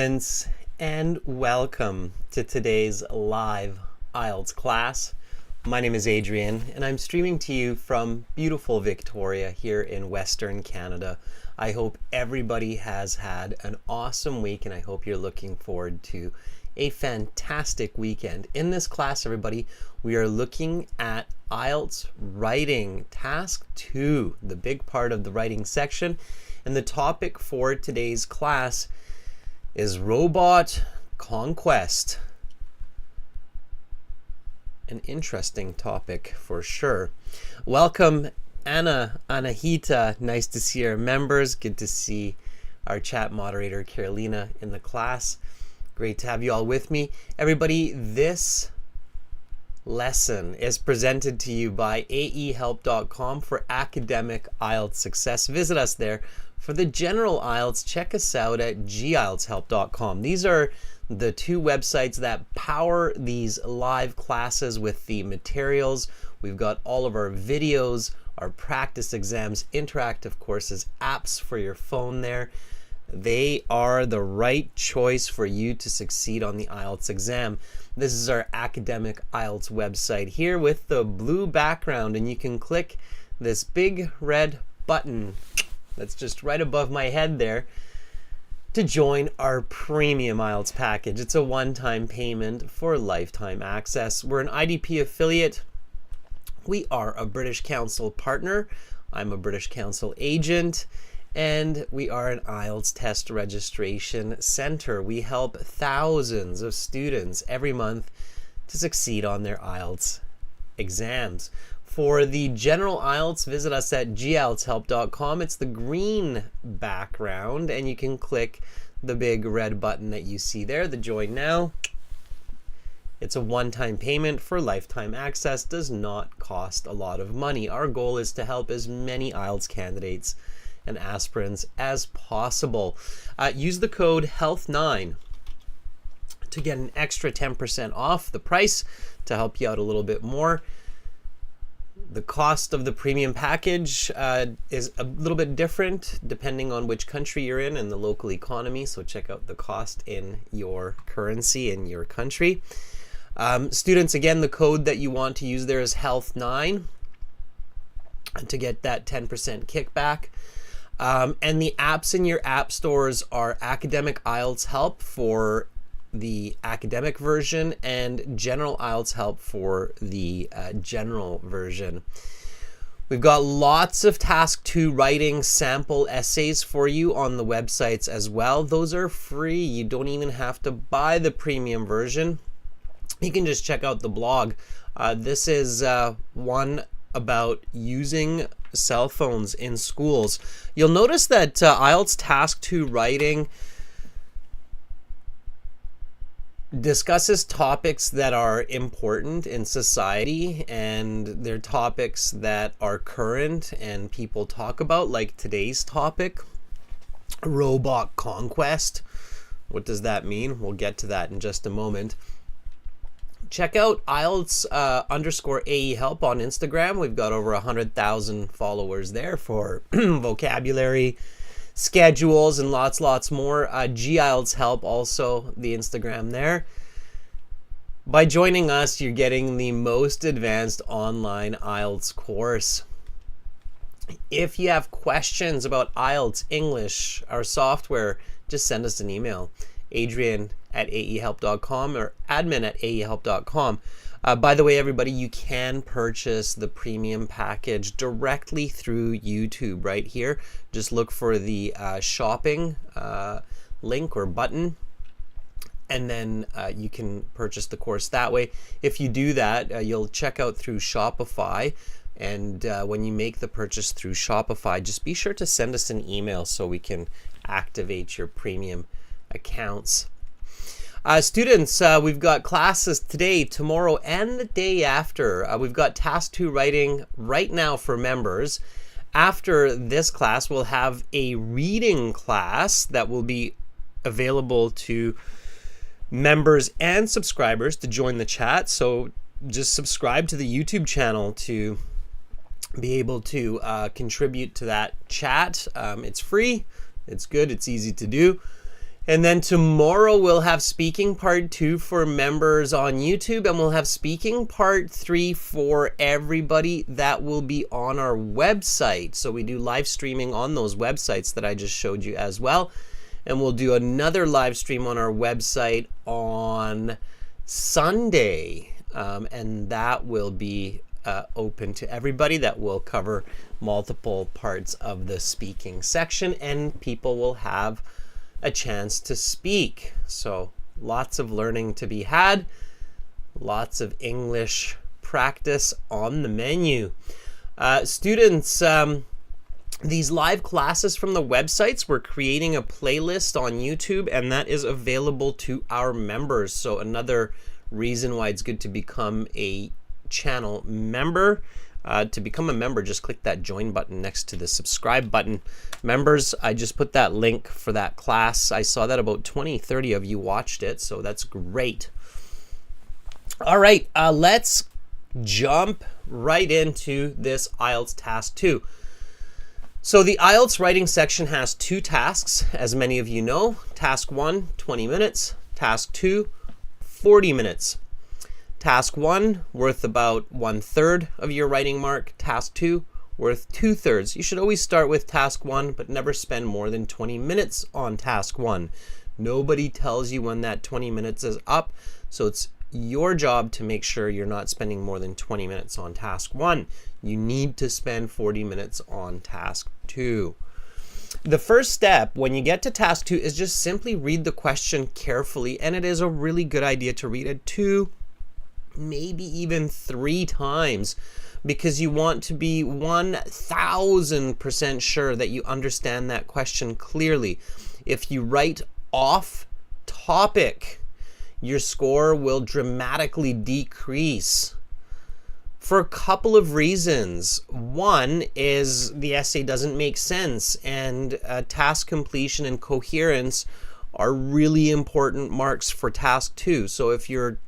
students, and welcome to today's live IELTS class. My name is Adrian, and I'm streaming to you from beautiful Victoria here in Western Canada. I hope everybody has had an awesome week, and I hope you're looking forward to a fantastic weekend. In this class, everybody, we are looking at IELTS writing, task 2, the big part of the writing section. And the topic for today's class is robot conquest. An interesting topic for sure. Welcome, Anahita. Nice to see our members. Good to see our chat moderator, Carolina, in the class. Great to have you all with me. Everybody, this lesson is presented to you by aehelp.com for academic IELTS success. Visit us there. For the general IELTS, check us out at gieltshelp.com. These are the two websites that power these live classes with the materials. We've got all of our videos, our practice exams, interactive courses, apps for your phone there. They are the right choice for you to succeed on the IELTS exam. This is our academic IELTS website here with the blue background, and you can click this big red button that's just right above my head there to join our premium IELTS package. It's a one-time payment for lifetime access. We're an IDP affiliate. We are a British Council partner. I'm a British Council agent. And we are an IELTS test registration center. We help thousands of students every month to succeed on their IELTS exams. For the general IELTS, visit us at gieltshelp.com. It's the green background, and you can click the big red button that you see there, the Join Now. It's a one-time payment for lifetime access, does not cost a lot of money. Our goal is to help as many IELTS candidates and aspirants as possible. Use the code HEALTH9 to get an extra 10% off the price to help you out a little bit more. The cost of the premium package is a little bit different depending on which country you're in and the local economy, so check out the cost in your currency in your country. Students, again, the code that you want to use there is HEALTH9 to get that 10% kickback. And the apps in your app stores are Academic IELTS Help for the academic version and General IELTS Help for the general version. We've got lots of task 2 writing sample essays for you on the websites as well. Those are free. You don't even have to buy the premium version. You can just check out the blog. This is one about using cell phones in schools. You'll notice that IELTS Task 2 Writing discusses topics that are important in society, and they're topics that are current and people talk about, like today's topic, robot conquest. What does that mean? We'll get to that in just a moment. Check out IELTS _AE Help on Instagram. We've got over 100,000 followers there for vocabulary, schedules, and lots more. GIELTS Help, also the Instagram there. By joining us, you're getting the most advanced online IELTS course. If you have questions about IELTS, English, our software, just send us an email. Adrian@aehelp.com or admin@aehelp.com. By the way, everybody, you can purchase the premium package directly through YouTube right here. Just look for the shopping link or button, and then you can purchase the course that way. If you do that, you'll check out through Shopify, and when you make the purchase through Shopify, just be sure to send us an email so we can activate your premium accounts. Students, we've got classes today, tomorrow, and the day after. We've got task 2 writing right now for members. After this class, we'll have a reading class that will be available to members and subscribers to join the chat. So just subscribe to the YouTube channel to be able to contribute to that chat. It's free, it's good, it's easy to do. And then tomorrow we'll have speaking part 2 for members on YouTube, and we'll have speaking part 3 for everybody that will be on our website. So we do live streaming on those websites that I just showed you as well. And we'll do another live stream on our website on Sunday. And that will be open to everybody. That will cover multiple parts of the speaking section, and people will have a chance to speak. So lots of learning to be had, lots of English practice on the menu. Students, these live classes from the websites, we're creating a playlist on YouTube, and that is available to our members. So another reason why it's good to become a channel member. To become a member, just click that join button next to the subscribe button. Members, I just put that link for that class. I saw that about 20-30 of you watched it, so that's great. All right, let's jump right into this IELTS Task 2. So the IELTS writing section has 2 tasks, as many of you know. Task 1, 20 minutes. Task 2, 40 minutes. Task 1, worth about 1/3 of your writing mark. Task 2, worth 2/3. You should always start with task 1, but never spend more than 20 minutes on task 1. Nobody tells you when that 20 minutes is up, so it's your job to make sure you're not spending more than 20 minutes on task 1. You need to spend 40 minutes on task 2. The first step when you get to task 2 is just simply read the question carefully, and it is a really good idea to read it 2, maybe even 3 times, because you want to be 1000% sure that you understand that question clearly. If you write off topic, your score will dramatically decrease for a couple of reasons. One is the essay doesn't make sense, and task completion and coherence are really important marks for task 2. So if your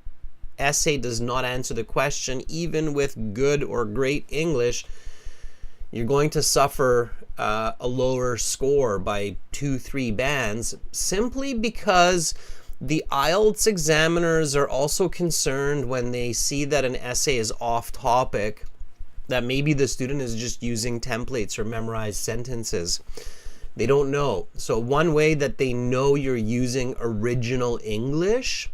essay does not answer the question, even with good or great English, you're going to suffer a lower score by 2-3 bands, simply because the IELTS examiners are also concerned when they see that an essay is off topic, that maybe the student is just using templates or memorized sentences. They don't know. So one way that they know you're using original English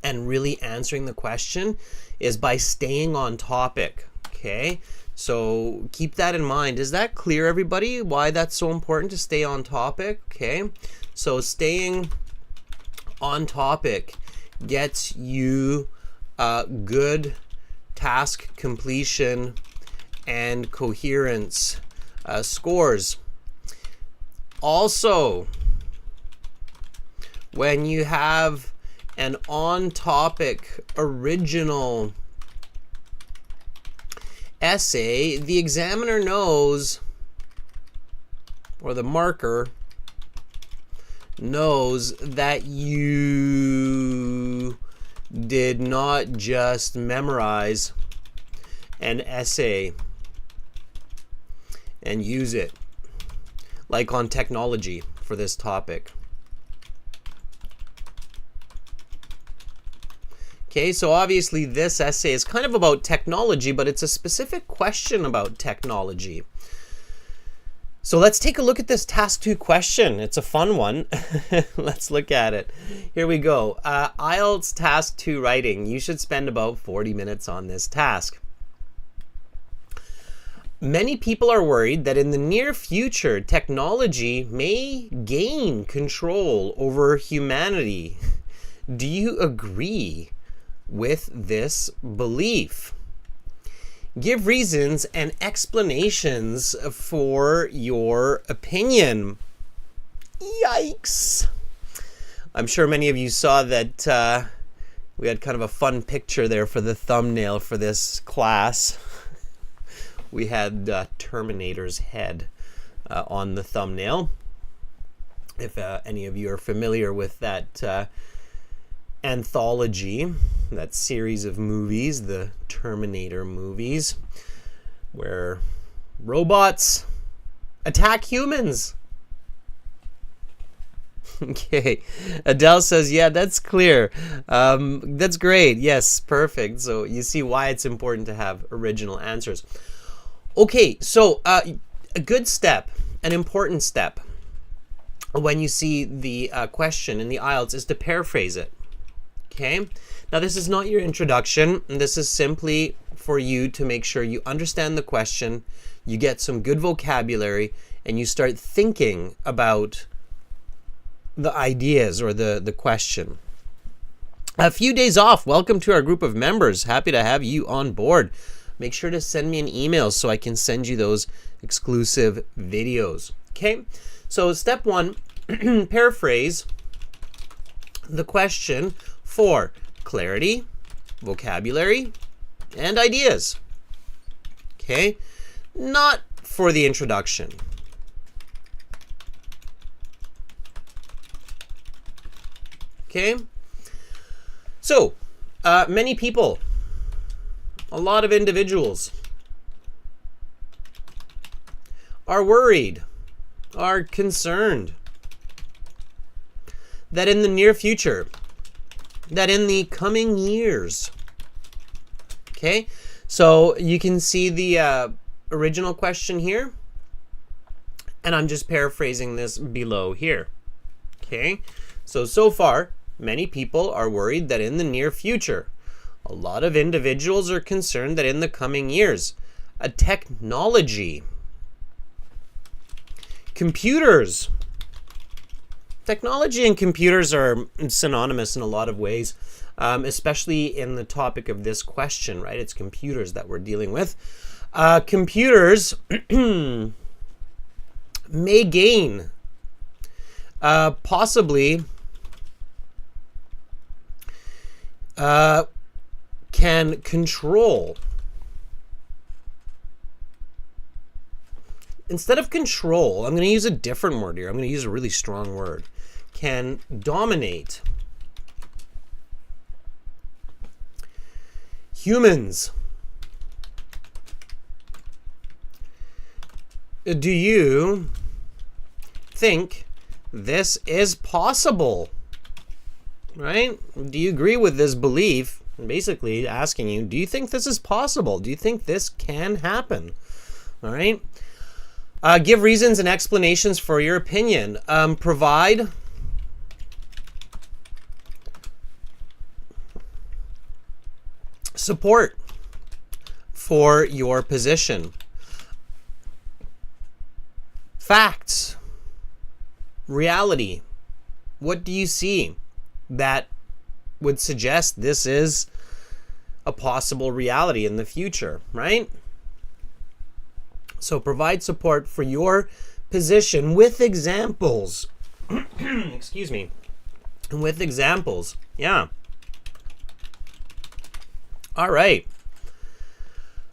and really answering the question is by staying on topic. Okay, so keep that in mind. Is that clear, everybody, why that's so important to stay on topic? Okay, so staying on topic gets you good task completion and coherence scores. Also, when you have an on-topic original essay, the examiner knows, or the marker knows, that you did not just memorize an essay and use it, like on technology for this topic. Okay, so obviously this essay is kind of about technology, but it's a specific question about technology. So let's take a look at this task 2 question. It's a fun one. Let's look at it. Here we go. IELTS task 2 writing. You should spend about 40 minutes on this task. Many people are worried that in the near future, technology may gain control over humanity. Do you agree with this belief? Give reasons and explanations for your opinion. Yikes. I'm sure many of you saw that we had kind of a fun picture there for the thumbnail for this class. We had Terminator's head on the thumbnail. If any of you are familiar with that anthology, that series of movies, the Terminator movies, where robots attack humans. Okay. Adele says, yeah, that's clear. That's great. Yes, perfect. So you see why it's important to have original answers. Okay, so a good step, an important step, when you see the question in the IELTS is to paraphrase it. Okay? Now, this is not your introduction. This is simply for you to make sure you understand the question, you get some good vocabulary, and you start thinking about the ideas or the question. A few days off. Welcome to our group of members. Happy to have you on board. Make sure to send me an email so I can send you those exclusive videos. Okay, so step one, paraphrase the question for clarity, vocabulary, and ideas. Okay, not for the introduction. Okay, so many people, a lot of individuals are worried, are concerned that in the near future, that in the coming years, okay, so you can see the original question here, and I'm just paraphrasing this below here. Okay, so far, many people are worried that in the near future, a lot of individuals are concerned that in the coming years, a technology, computers, technology and computers are synonymous in a lot of ways, especially in the topic of this question, right? It's computers that we're dealing with. Computers may gain possibly can control. Instead of control, I'm going to use a different word here. I'm going to use a really strong word. Can dominate humans. Do you think this is possible? Right? Do you agree with this belief? Basically asking you, do you think this is possible? Do you think this can happen? All right. Give reasons and explanations for your opinion. Provide support for your position. Facts. Reality. What do you see that would suggest this is a possible reality in the future, right? So provide support for your position with examples. Excuse me. With examples. Yeah. All right.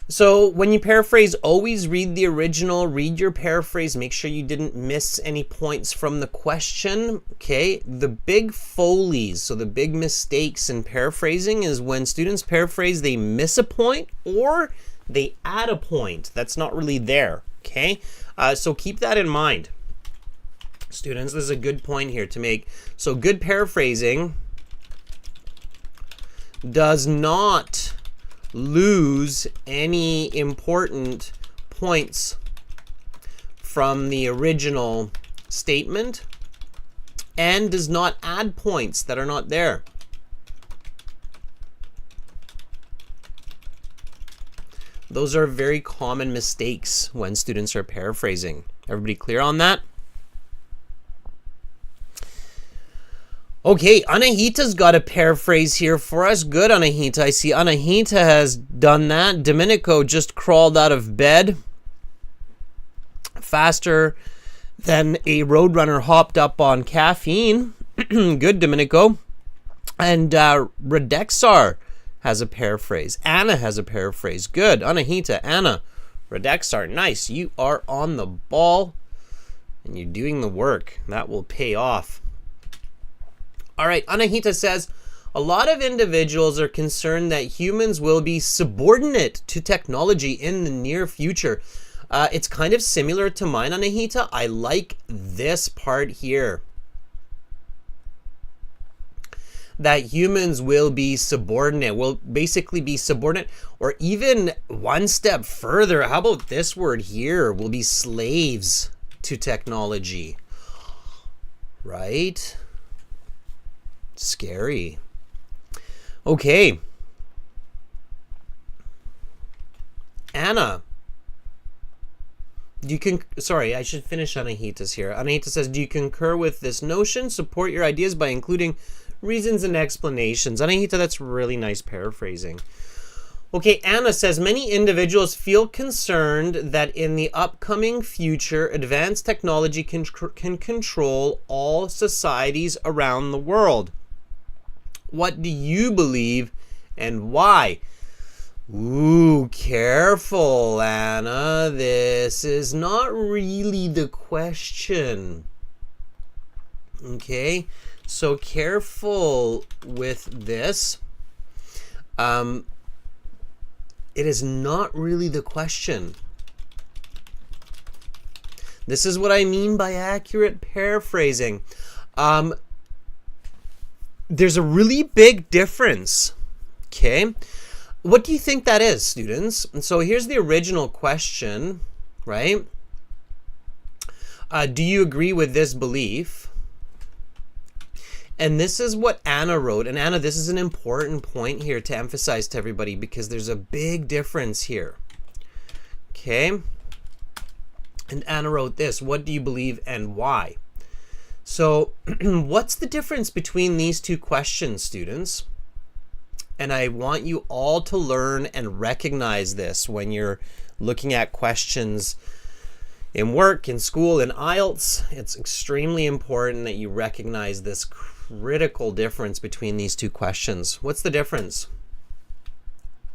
So when you paraphrase, always read the original, read your paraphrase, make sure you didn't miss any points from the question, okay? The big folies, so the big mistakes in paraphrasing is when students paraphrase, they miss a point or they add a point that's not really there, okay? So keep that in mind. Students, this is a good point here to make. So good paraphrasing does not lose any important points from the original statement and does not add points that are not there. Those are very common mistakes when students are paraphrasing. Everybody clear on that? Okay, Anahita's got a paraphrase here for us. Good, Anahita. I see Anahita has done that. Domenico just crawled out of bed faster than a roadrunner hopped up on caffeine. Good, Domenico. And Redexar has a paraphrase. Anna has a paraphrase. Good, Anahita, Anna, Redexar. Nice. You are on the ball and you're doing the work. That will pay off. All right, Anahita says, a lot of individuals are concerned that humans will be subordinate to technology in the near future. It's kind of similar to mine, Anahita. I like this part here. that humans will be subordinate, will basically be subordinate, or even one step further, how about this word here, will be slaves to technology, right? Scary. Okay. Anna, sorry, I should finish Anahita's here. Anahita says, do you concur with this notion? Support your ideas by including reasons and explanations. Anahita, that's really nice paraphrasing. Okay, Anna says, many individuals feel concerned that in the upcoming future, advanced technology can control all societies around the world. What do you believe and why? Ooh, careful, Anna. This is not really the question. Okay, so careful with this. It is not really the question. This is what I mean by accurate paraphrasing. There's a really big difference. Okay. What do you think that is, students? And so here's the original question, right? Do you agree with this belief? And this is what Anna wrote. And Anna, this is an important point here to emphasize to everybody because there's a big difference here. Okay? And Anna wrote this. What do you believe and why? So what's the difference between these two questions, students? And I want you all to learn and recognize this when you're looking at questions in work, in school, in IELTS. It's extremely important that you recognize this critical difference between these two questions. What's the difference?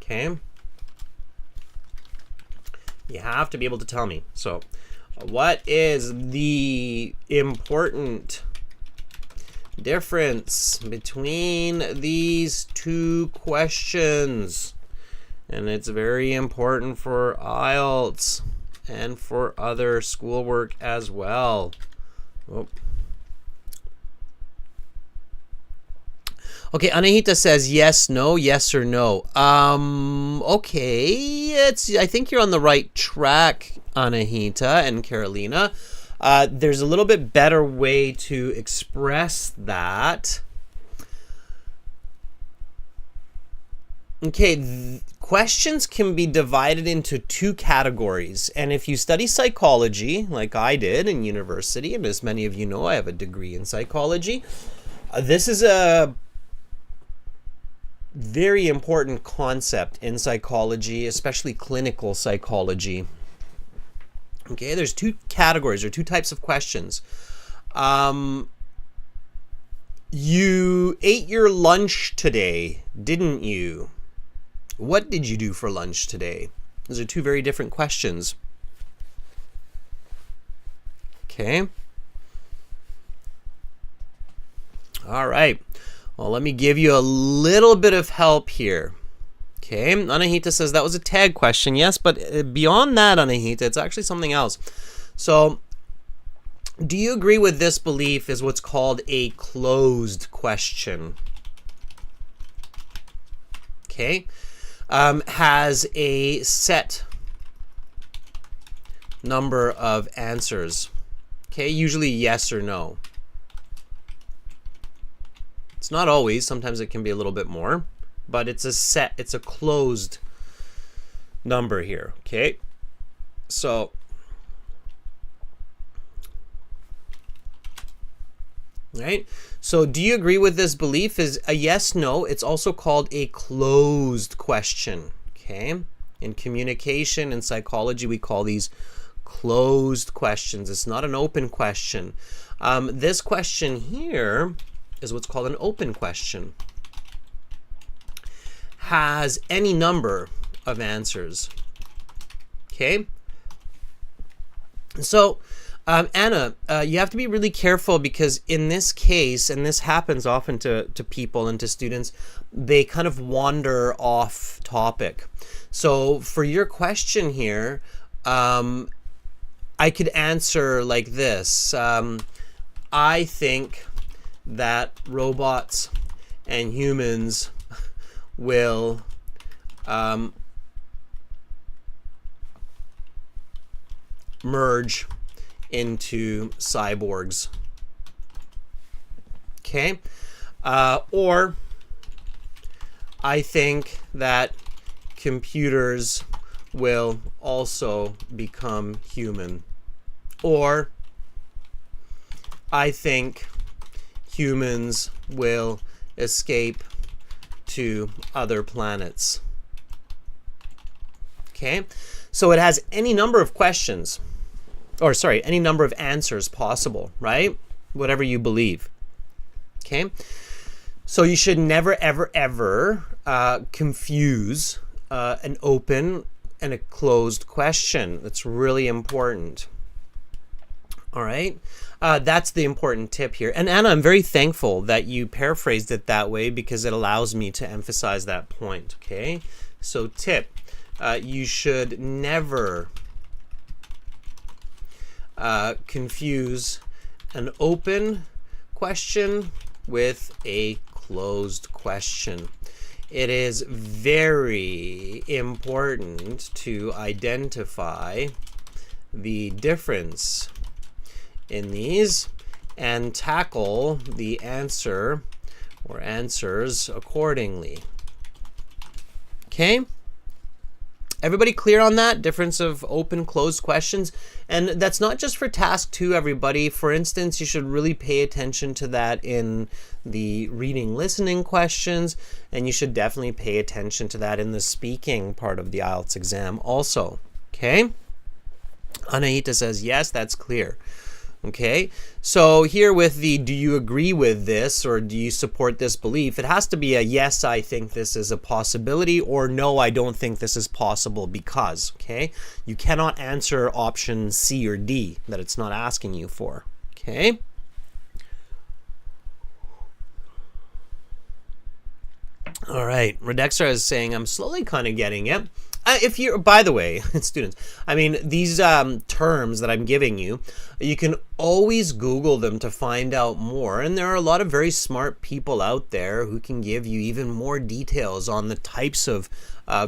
Okay. You have to be able to tell me. So, what is the important difference between these two questions? And it's very important for IELTS and for other schoolwork as well. Oh. Okay, Anahita says yes, no, yes or no. Okay, I think you're on the right track, Anahita and Carolina. There's a little bit better way to express that. Okay, questions can be divided into two categories. And if you study psychology, like I did in university, and as many of you know, I have a degree in psychology, this is a very important concept in psychology, especially clinical psychology. Okay, there's two categories or two types of questions. You ate your lunch today, didn't you? What did you do for lunch today? Those are two very different questions. Okay. All right. Well, let me give you a little bit of help here. Okay, Anahita says that was a tag question. Yes, but beyond that, Anahita, it's actually something else. So, do you agree with this belief is what's called a closed question? Okay, has a set number of answers. Okay, usually yes or no. It's not always, sometimes it can be a little bit more, but it's a set, it's a closed number here, okay? So, right? So do you agree with this belief is a yes, no, it's also called a closed question, okay? In communication and psychology, we call these closed questions. It's not an open question. This question here is what's called an open question. Has any number of answers. Okay? So, Anna, you have to be really careful because in this case, and this happens often to people and to students, they kind of wander off topic. So for your question here, I could answer like this. I think that robots and humans will merge into cyborgs. Okay? Or I think that computers will also become human. Or I think humans will escape to other planets. Okay? So it has any number of questions, or sorry, any number of answers possible, right? Whatever you believe. Okay? So you should never, ever, ever confuse an open and a closed question. That's really important. All right? That's the important tip here. And Anna, I'm very thankful that you paraphrased it that way because it allows me to emphasize that point. Okay? So tip, you should never confuse an open question with a closed question. It is very important to identify the difference in these and tackle the answer or answers accordingly. Okay? Everybody clear on that difference of open closed questions? And that's not just for task 2, everybody. For instance, you should really pay attention to that in the reading listening questions, and you should definitely pay attention to that in the speaking part of the IELTS exam also. Okay? Anahita says yes, that's clear. Okay, so here with the do you agree with this or do you support this belief, it has to be a yes, I think this is a possibility, or no, I don't think this is possible because, okay? You cannot answer option C or D that it's not asking you for, okay? All right, Redexa is saying, I'm slowly kind of getting it. If you're, by the way, students, I mean, these terms that I'm giving you, you can always Google them to find out more. And there are a lot of very smart people out there who can give you even more details on the types of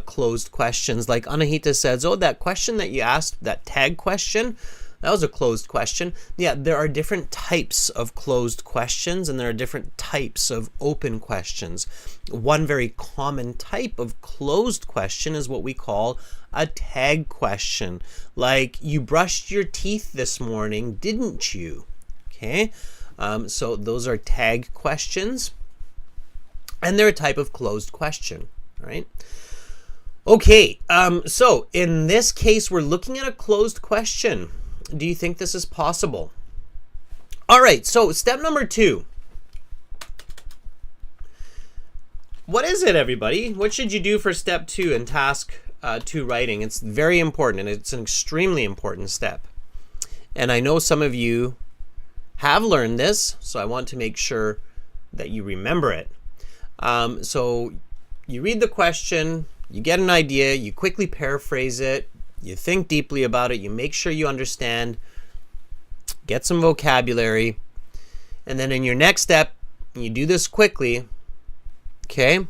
closed questions. Like Anahita says, oh, that question that you asked, that tag question, that was a closed question. Yeah, there are different types of closed questions and there are different types of open questions. One very common type of closed question is what we call a tag question. Like, you brushed your teeth this morning, didn't you? Okay, so those are tag questions. And they're a type of closed question, right? Okay, so in this case, we're looking at a closed question. Do you think this is possible? All right, so step number 2. What is it, everybody? What should you do for step 2 in task 2 writing? It's very important, and it's an extremely important step. And I know some of you have learned this, so I want to make sure that you remember it. So you read the question, you get an idea, you quickly paraphrase it, you think deeply about it, you make sure you understand, get some vocabulary, and then in your next step, you do this quickly, okay?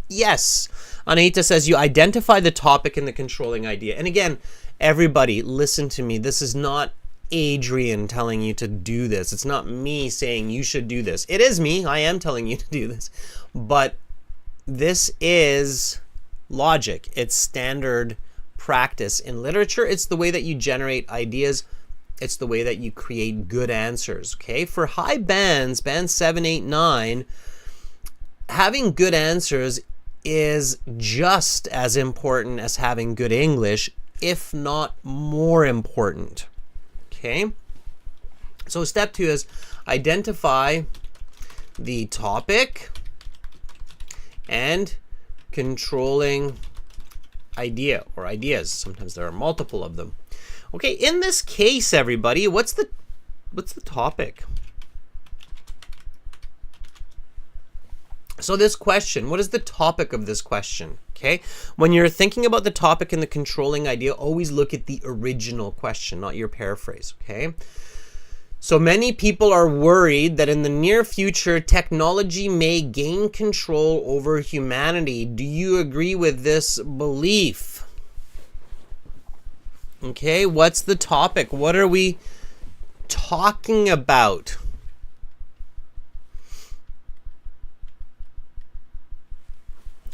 Yes, Anita says you identify the topic and the controlling idea. And again, everybody, listen to me. This is not Adrian telling you to do this. It's not me saying you should do this. It is me. I am telling you to do this. But this is logic. It's standard practice in literature. It's the way that you generate ideas. It's the way that you create good answers. Okay, for high bands, band 7, 8, 9, having good answers is just as important as having good English, if not more important. Okay, so step 2 is identify the topic and controlling idea or ideas. Sometimes there are multiple of them. Okay, in this case, everybody, what's the topic? So this question, what is the topic of this question? Okay, when you're thinking about the topic and the controlling idea, always look at the original question, not your paraphrase. Okay, So many people are worried that in the near future, technology may gain control over humanity. Do you agree with this belief? Okay, what's the topic? What are we talking about?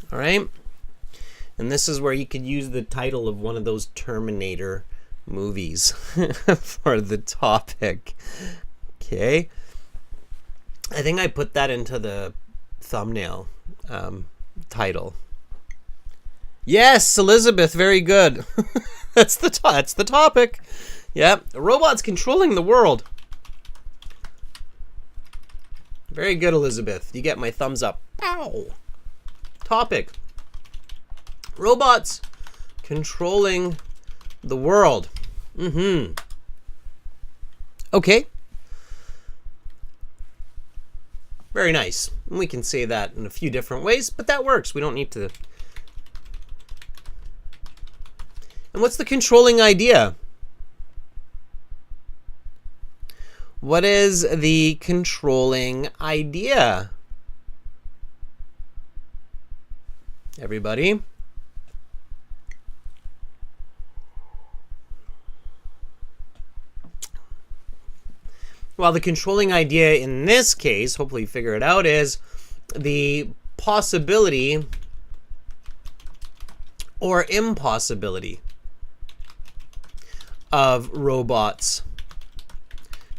All right. And this is where you could use the title of one of those Terminator movies for the topic. Okay. I think I put that into the thumbnail title. Yes, Elizabeth, very good. That's the topic. Yep, robots controlling the world. Very good, Elizabeth. You get my thumbs up. Ow. Topic. Robots controlling the world. Okay. Very nice. We can say that in a few different ways, but that works. We don't need to. And what's the controlling idea? What is the controlling idea? Everybody? Well, the controlling idea in this case, hopefully you figure it out, is the possibility or impossibility of robots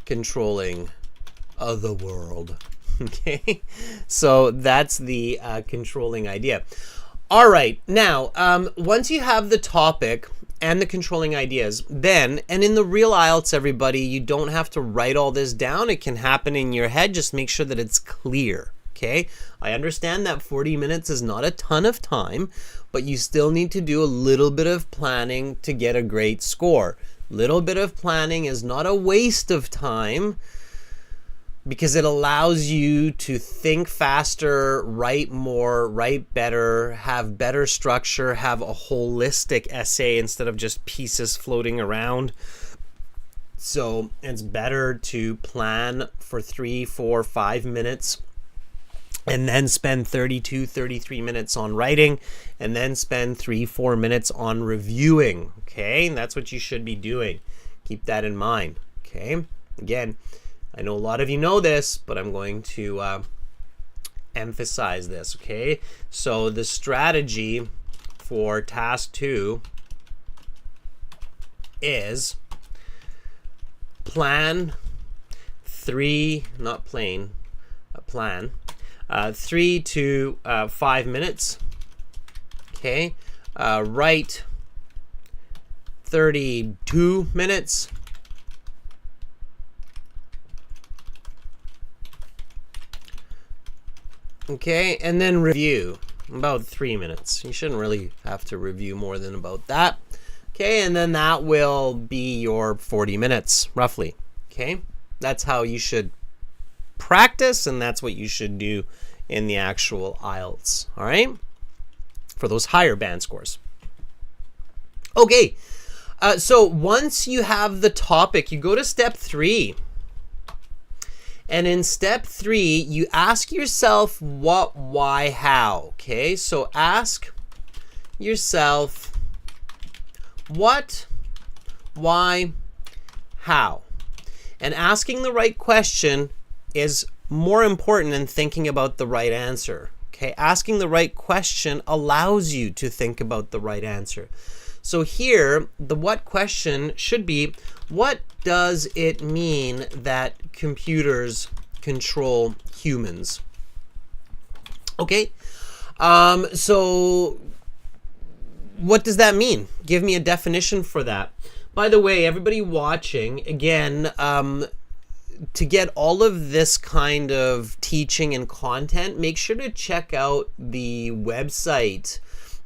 controlling the world. Okay, so that's the controlling idea. All right, now once you have the topic and the controlling ideas, then, and in the real IELTS, everybody, you don't have to write all this down. It can happen in your head. Just make sure that it's clear. Okay, I understand that 40 minutes is not a ton of time, but you still need to do a little bit of planning to get a great score. Little bit of planning is not a waste of time because it allows you to think faster, write more, write better, have better structure, have a holistic essay instead of just pieces floating around. So it's better to plan for 3, 4, 5 minutes and then spend 32, 33 minutes on writing, and then spend 3, 4 minutes on reviewing. Okay, and that's what you should be doing. Keep that in mind. Okay, again, I know a lot of you know this, but I'm going to emphasize this. Okay, so the strategy for task 2 is plan 3, not plain, plan 3 to 5 minutes. Okay, write 32 minutes. Okay, and then review about 3 minutes. You shouldn't really have to review more than about that. Okay, and then that will be your 40 minutes roughly. Okay, that's how you should practice, and that's what you should do in the actual IELTS. All right, for those higher band scores. Okay, so once you have the topic, you go to step 3. And in step 3, you ask yourself what, why, how. Okay, so ask yourself what, why, how. And asking the right question is more important than thinking about the right answer. Okay, asking the right question allows you to think about the right answer. So here, the what question should be, what does it mean that computers control humans? Okay, so what does that mean? Give me a definition for that. By the way, everybody watching, again, to get all of this kind of teaching and content, make sure to check out the website,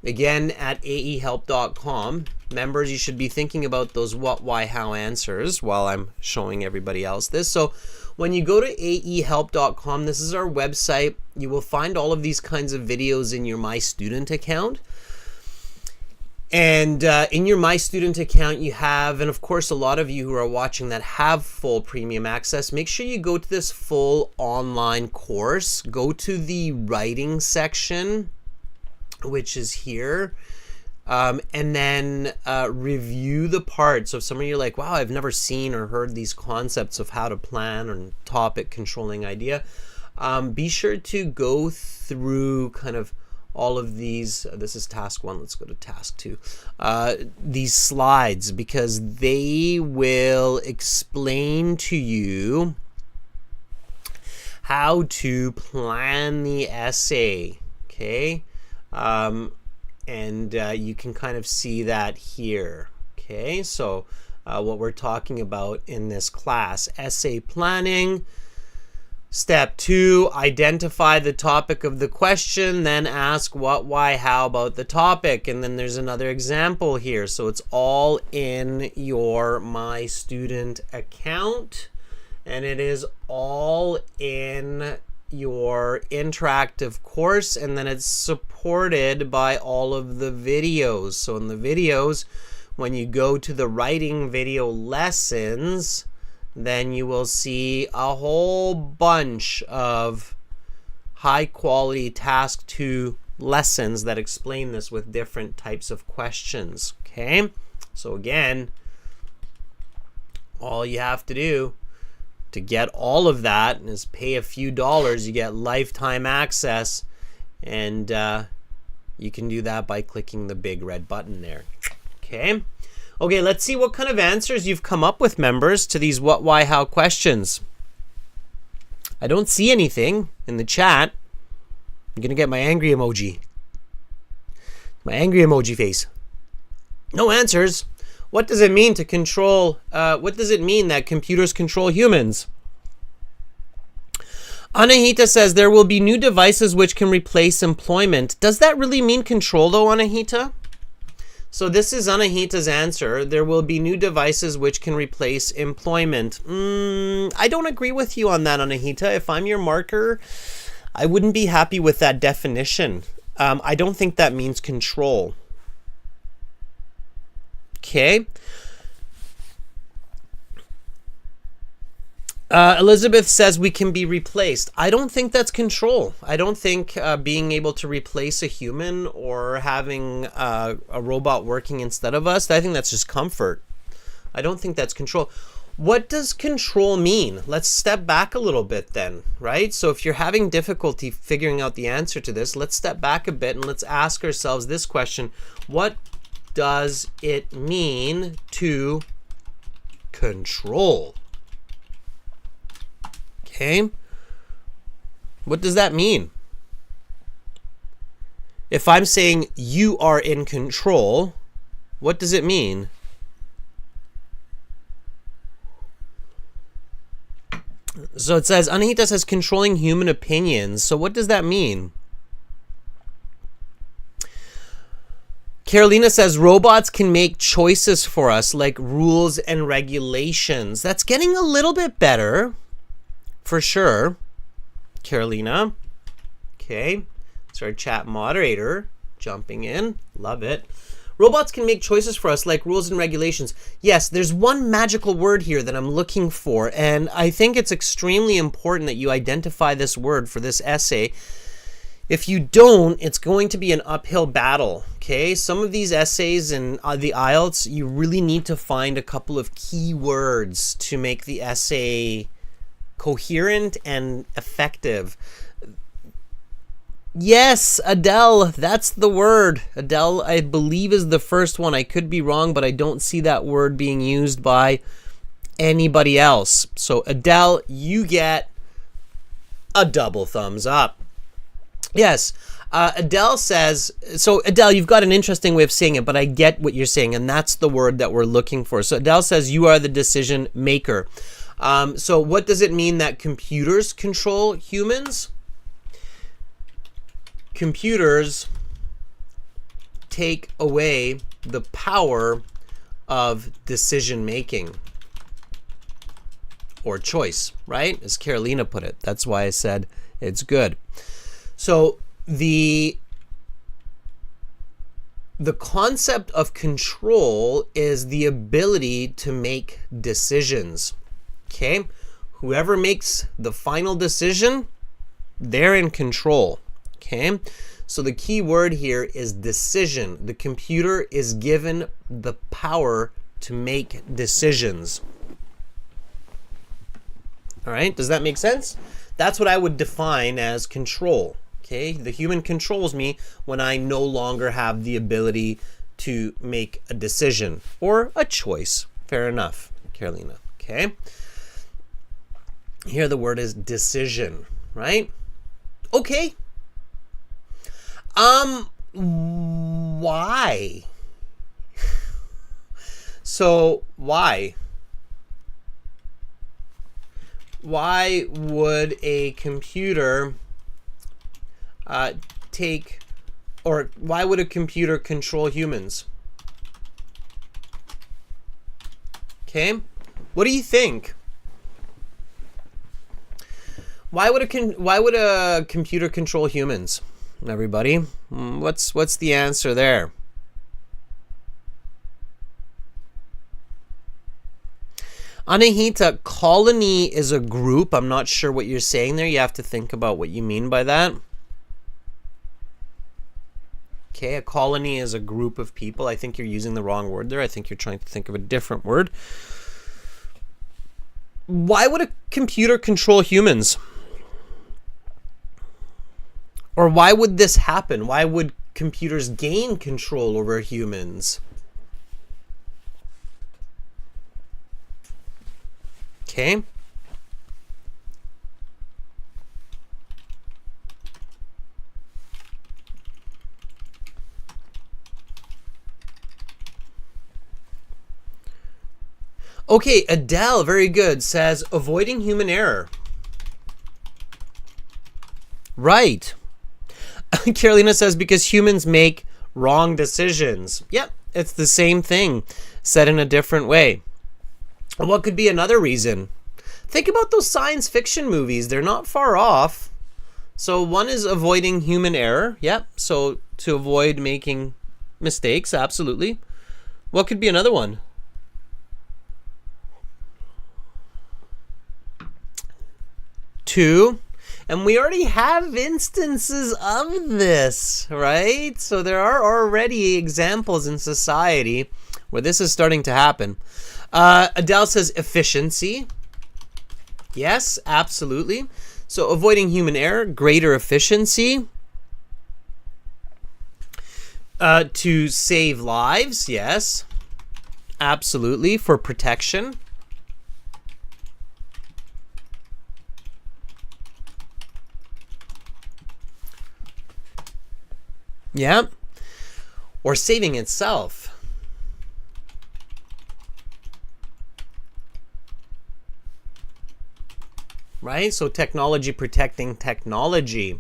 again, at aehelp.com. Members, you should be thinking about those what, why, how answers while I'm showing everybody else this. So when you go to aehelp.com, this is our website. You will find all of these kinds of videos in your My Student account. And in your My Student account, you have, and of course, a lot of you who are watching that have full premium access, make sure you go to this full online course. Go to the writing section, which is here, and then review the parts. So if some of you are like, wow, I've never seen or heard these concepts of how to plan and topic controlling idea, be sure to go through kind of all of these. This is task 1. Let's go to task 2. These slides, because they will explain to you how to plan the essay. Okay, and you can kind of see that here. Okay, so what we're talking about in this class: essay planning. Step 2, identify the topic of the question, then ask what, why, how about the topic. And then there's another example here. So it's all in your My Student account, and it is all in your interactive course, and then it's supported by all of the videos. So in the videos, when you go to the writing video lessons, then you will see a whole bunch of high quality task 2 lessons that explain this with different types of questions. Okay, so again, all you have to do to get all of that is pay a few dollars. You get lifetime access, and you can do that by clicking the big red button there. Okay. Okay, let's see what kind of answers you've come up with, members, to these what, why, how questions. I don't see anything in the chat. I'm going to get my angry emoji. My angry emoji face. No answers. What does it mean to control, what does it mean that computers control humans? Anahita says there will be new devices which can replace employment. Does that really mean control though, Anahita? So this is Anahita's answer. There will be new devices which can replace employment. I don't agree with you on that, Anahita. If I'm your marker, I wouldn't be happy with that definition. I don't think that means control. Okay. Elizabeth says we can be replaced. I don't think that's control. I don't think being able to replace a human or having a robot working instead of us, I think that's just comfort. I don't think that's control. What does control mean? Let's step back a little bit then, right? So if you're having difficulty figuring out the answer to this, let's step back a bit and let's ask ourselves this question. What does it mean to control? Okay, what does that mean? If I'm saying you are in control, what does it mean? So it says, Anahita says controlling human opinions. So what does that mean? Carolina says robots can make choices for us, like rules and regulations. That's getting a little bit better. For sure, Carolina. Okay, it's our chat moderator jumping in. Love it. Robots can make choices for us like rules and regulations. Yes, there's one magical word here that I'm looking for, and I think it's extremely important that you identify this word for this essay. If you don't, it's going to be an uphill battle. Okay, some of these essays in the IELTS, you really need to find a couple of key words to make the essay coherent and effective. Yes, Adele, that's the word. Adele, I believe, is the first one. I could be wrong, but I don't see that word being used by anybody else. So Adele, you get a double thumbs up. Yes, Adele says, so Adele, you've got an interesting way of saying it, but I get what you're saying, and that's the word that we're looking for. So Adele says you are the decision maker. So what does it mean that computers control humans? Computers take away the power of decision making or choice, right? As Carolina put it. That's why I said it's good. So the the concept of control is the ability to make decisions. Okay? Whoever makes the final decision, they're in control. Okay? So the key word here is decision. The computer is given the power to make decisions. All right? Does that make sense? That's what I would define as control. Okay? The human controls me when I no longer have the ability to make a decision or a choice. Fair enough, Carolina. Okay? Here the word is decision, right? Okay. Why? So why? Why would a computer why would a computer control humans? Okay, what do you think? Why would a computer control humans? Everybody, what's the answer there? Anahita, colony is a group. I'm not sure what you're saying there. You have to think about what you mean by that. Okay, a colony is a group of people. I think you're using the wrong word there. I think you're trying to think of a different word. Why would a computer control humans? Or why would this happen? Why would computers gain control over humans? Okay. Okay, Adele, very good, says avoiding human error. Right. Carolina says because humans make wrong decisions. Yep, it's the same thing, said in a different way. What could be another reason? Think about those science fiction movies. They're not far off. So one is avoiding human error. Yep, so to avoid making mistakes, absolutely. What could be another one? Two, and we already have instances of this, right? So there are already examples in society where this is starting to happen. Adele says efficiency. Yes, absolutely. So avoiding human error, greater efficiency. To save lives, yes, absolutely, for protection. Yeah, or saving itself. Right? So technology protecting technology.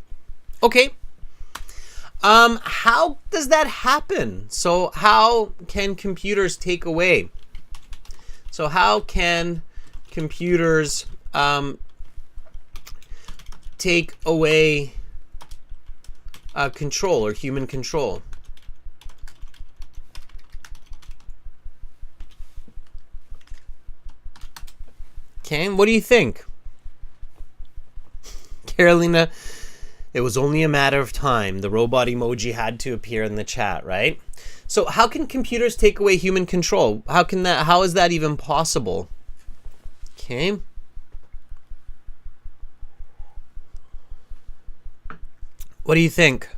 Okay. How does that happen? So how can computers take away? So how can computers take away control or human control? Okay, what do you think? Carolina, it was only a matter of time. The robot emoji had to appear in the chat, right? So how can computers take away human control? How is that even possible? Okay. What do you think?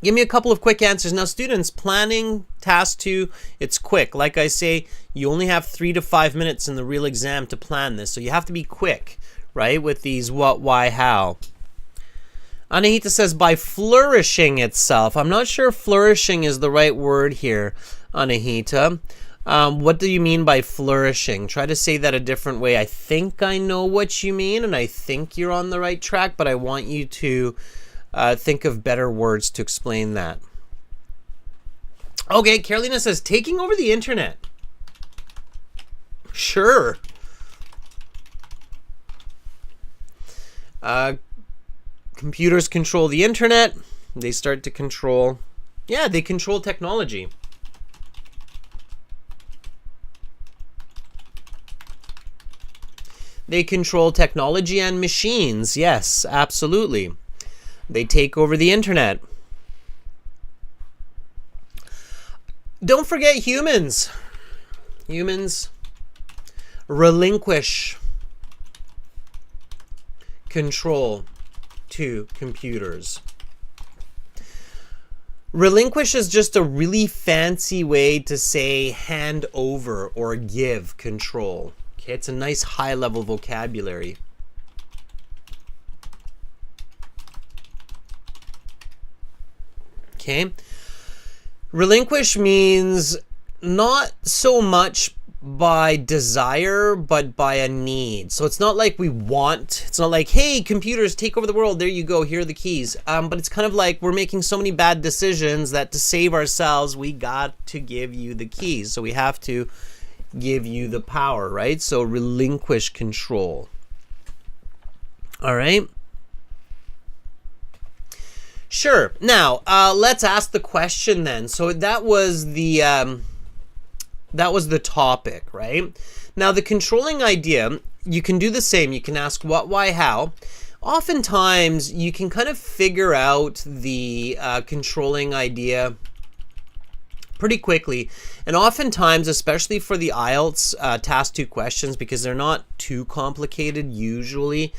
Give me a couple of quick answers. Now, students, planning task 2, it's quick. Like I say, you only have 3 to 5 minutes in the real exam to plan this. So you have to be quick, right? With these what, why, how. Anahita says by flourishing itself. I'm not sure if flourishing is the right word here, Anahita. What do you mean by flourishing? Try to say that a different way. I think I know what you mean, and I think you're on the right track, but I want you to think of better words to explain that. Okay, Carolina says taking over the internet. Sure. Computers control the internet. They start to control Yeah, they control technology. They control technology and machines. Yes, absolutely. They take over the internet. Don't forget humans. Humans relinquish control to computers. Relinquish is just a really fancy way to say hand over or give control. Okay, it's a nice high-level vocabulary. Okay. Relinquish means not so much by desire, but by a need. So it's not like we want, it's not like, hey, computers, take over the world. There you go. Here are the keys. But it's kind of like we're making so many bad decisions that to save ourselves, we got to give you the keys. So we have to give you the power, right? So relinquish control. All right. Sure. Now, let's ask the question then. So that was the topic, right? Now, the controlling idea, you can do the same. You can ask what, why, how. Oftentimes, you can kind of figure out the controlling idea pretty quickly. And oftentimes, especially for the IELTS task 2 questions, because they're not too complicated usually,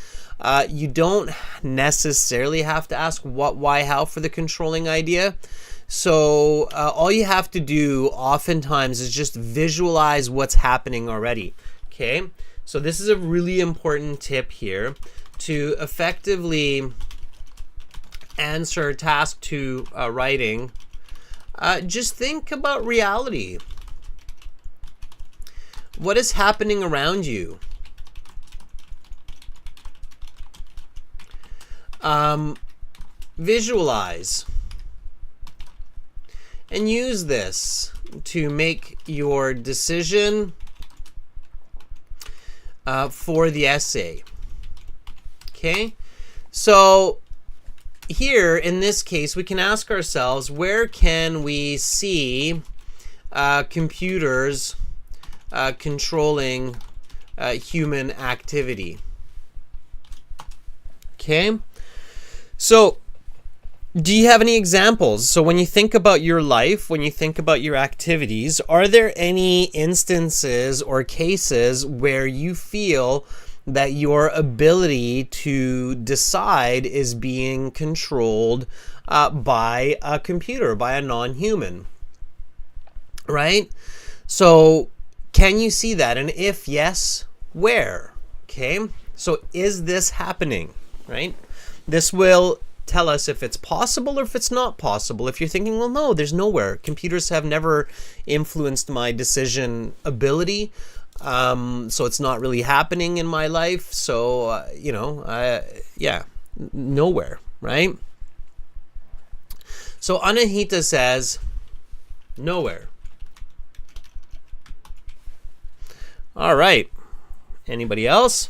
you don't necessarily have to ask what, why, how for the controlling idea. So all you have to do oftentimes is just visualize what's happening already. Okay, so this is a really important tip here to effectively answer task 2 writing. Just think about reality. What is happening around you? Visualize and use this to make your decision for the essay. Okay, so here in this case we can ask ourselves, where can we see computers controlling human activity? Okay, so do you have any examples? So when you think about your life, when you think about your activities, are there any instances or cases where you feel that your ability to decide is being controlled by a computer, by a non-human, right? So can you see that? And if yes, where? Okay, so is this happening, right? This will tell us if it's possible or if it's not possible. If you're thinking, well, no, there's nowhere. Computers have never influenced my decision ability. So it's not really happening in my life. So, yeah, nowhere, right? So Anahita says, nowhere. All right. Anybody else?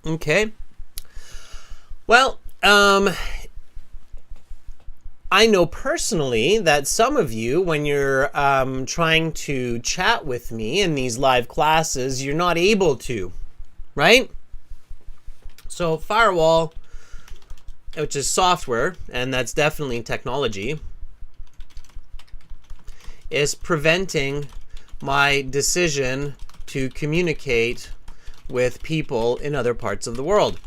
Okay. Well, I know personally that some of you, when you're trying to chat with me in these live classes, you're not able to, right? So firewall, which is software, and that's definitely technology, is preventing my decision to communicate with people in other parts of the world.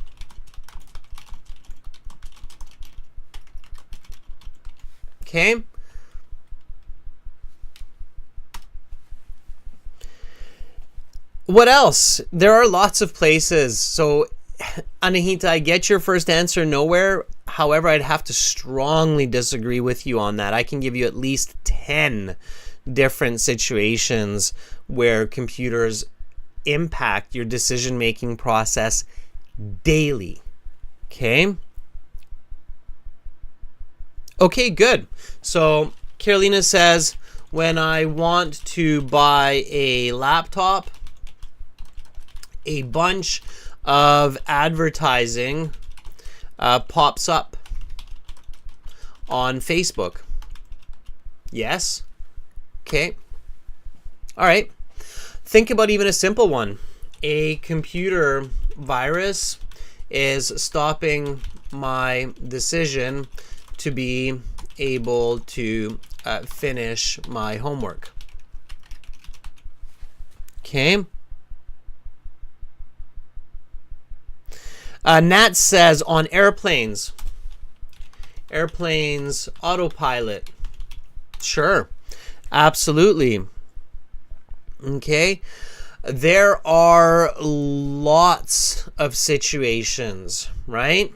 Okay? What else? There are lots of places. So, Anahita, I get your first answer, nowhere. However, I'd have to strongly disagree with you on that. I can give you at least 10 different situations where computers impact your decision-making process daily. Okay? Okay, good. So Carolina says, when I want to buy a laptop, a bunch of advertising pops up on Facebook? Yes? Okay. All right. Think about even a simple one. A computer virus is stopping my decision to be able to finish my homework. Okay. Nat says on airplanes autopilot. Sure, absolutely. Okay. There are lots of situations, right?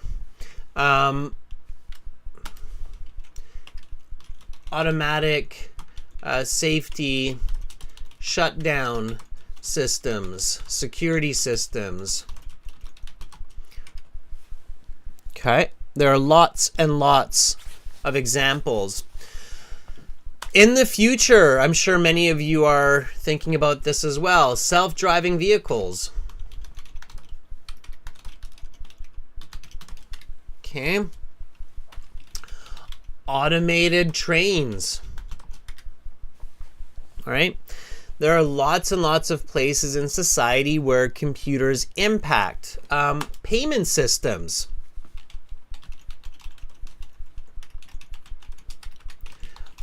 Automatic safety shutdown systems, security systems. Okay, there are lots and lots of examples. In the future, I'm sure many of you are thinking about this as well. Self-driving vehicles. Okay. Automated trains. All right. There are lots and lots of places in society where computers impact. Payment systems.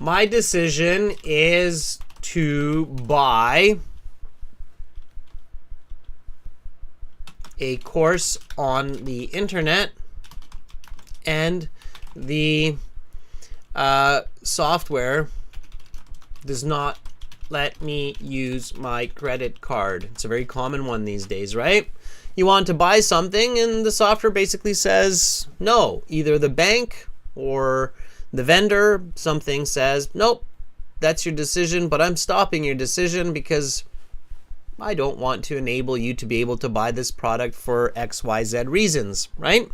My decision is to buy a course on the internet, and the software does not let me use my credit card. It's a very common one these days, right? You want to buy something and the software basically says no. Either the bank or the vendor, something says, nope, that's your decision, but I'm stopping your decision because I don't want to enable you to be able to buy this product for XYZ reasons, right?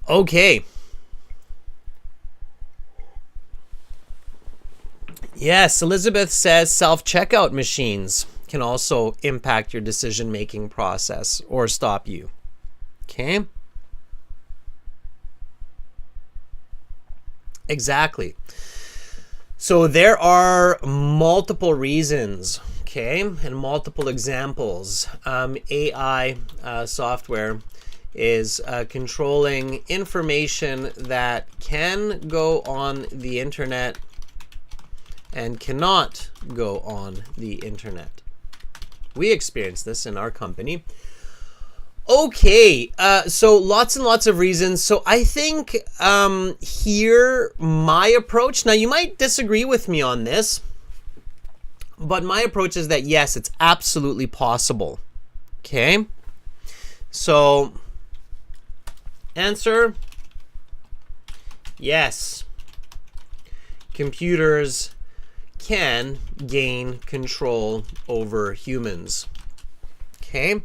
Okay. Yes, Elizabeth says self-checkout machines can also impact your decision-making process or stop you. Okay. Exactly. So there are multiple reasons, okay, and multiple examples. AI software is controlling information that can go on the internet and cannot go on the internet. We experience this in our company. Okay, so lots and lots of reasons. So I think here my approach, now you might disagree with me on this, but my approach is that yes, it's absolutely possible. Okay, so answer, yes, computers can gain control over humans. Okay.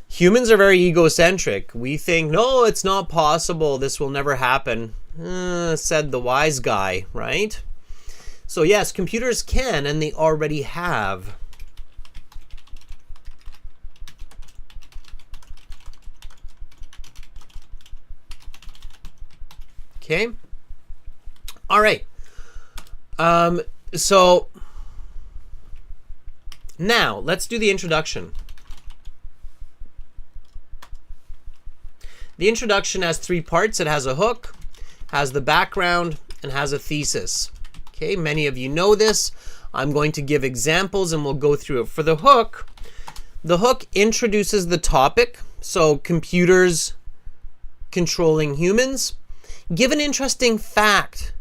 Humans are very egocentric. We think, no, it's not possible. This will never happen, said the wise guy, right? So yes, computers can, and they already have. Okay. All right. So now let's do the introduction. The introduction has 3 parts. It has a hook, has the background, and has a thesis. Okay, many of you know this. I'm going to give examples and we'll go through it. For the hook introduces the topic, so computers controlling humans. Give an interesting fact.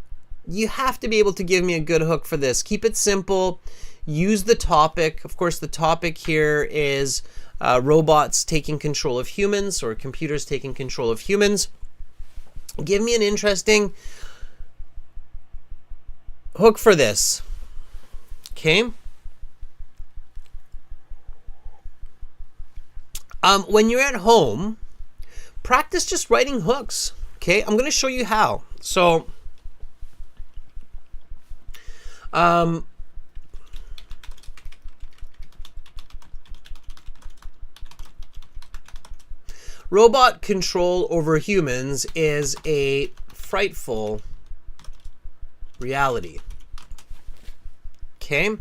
You have to be able to give me a good hook for this. Keep it simple. Use the topic. Of course, the topic here is robots taking control of humans, or computers taking control of humans. Give me an interesting hook for this. Okay. When you're at home, practice just writing hooks. Okay, I'm going to show you how. So, Robot control over humans is a frightful reality. Okay?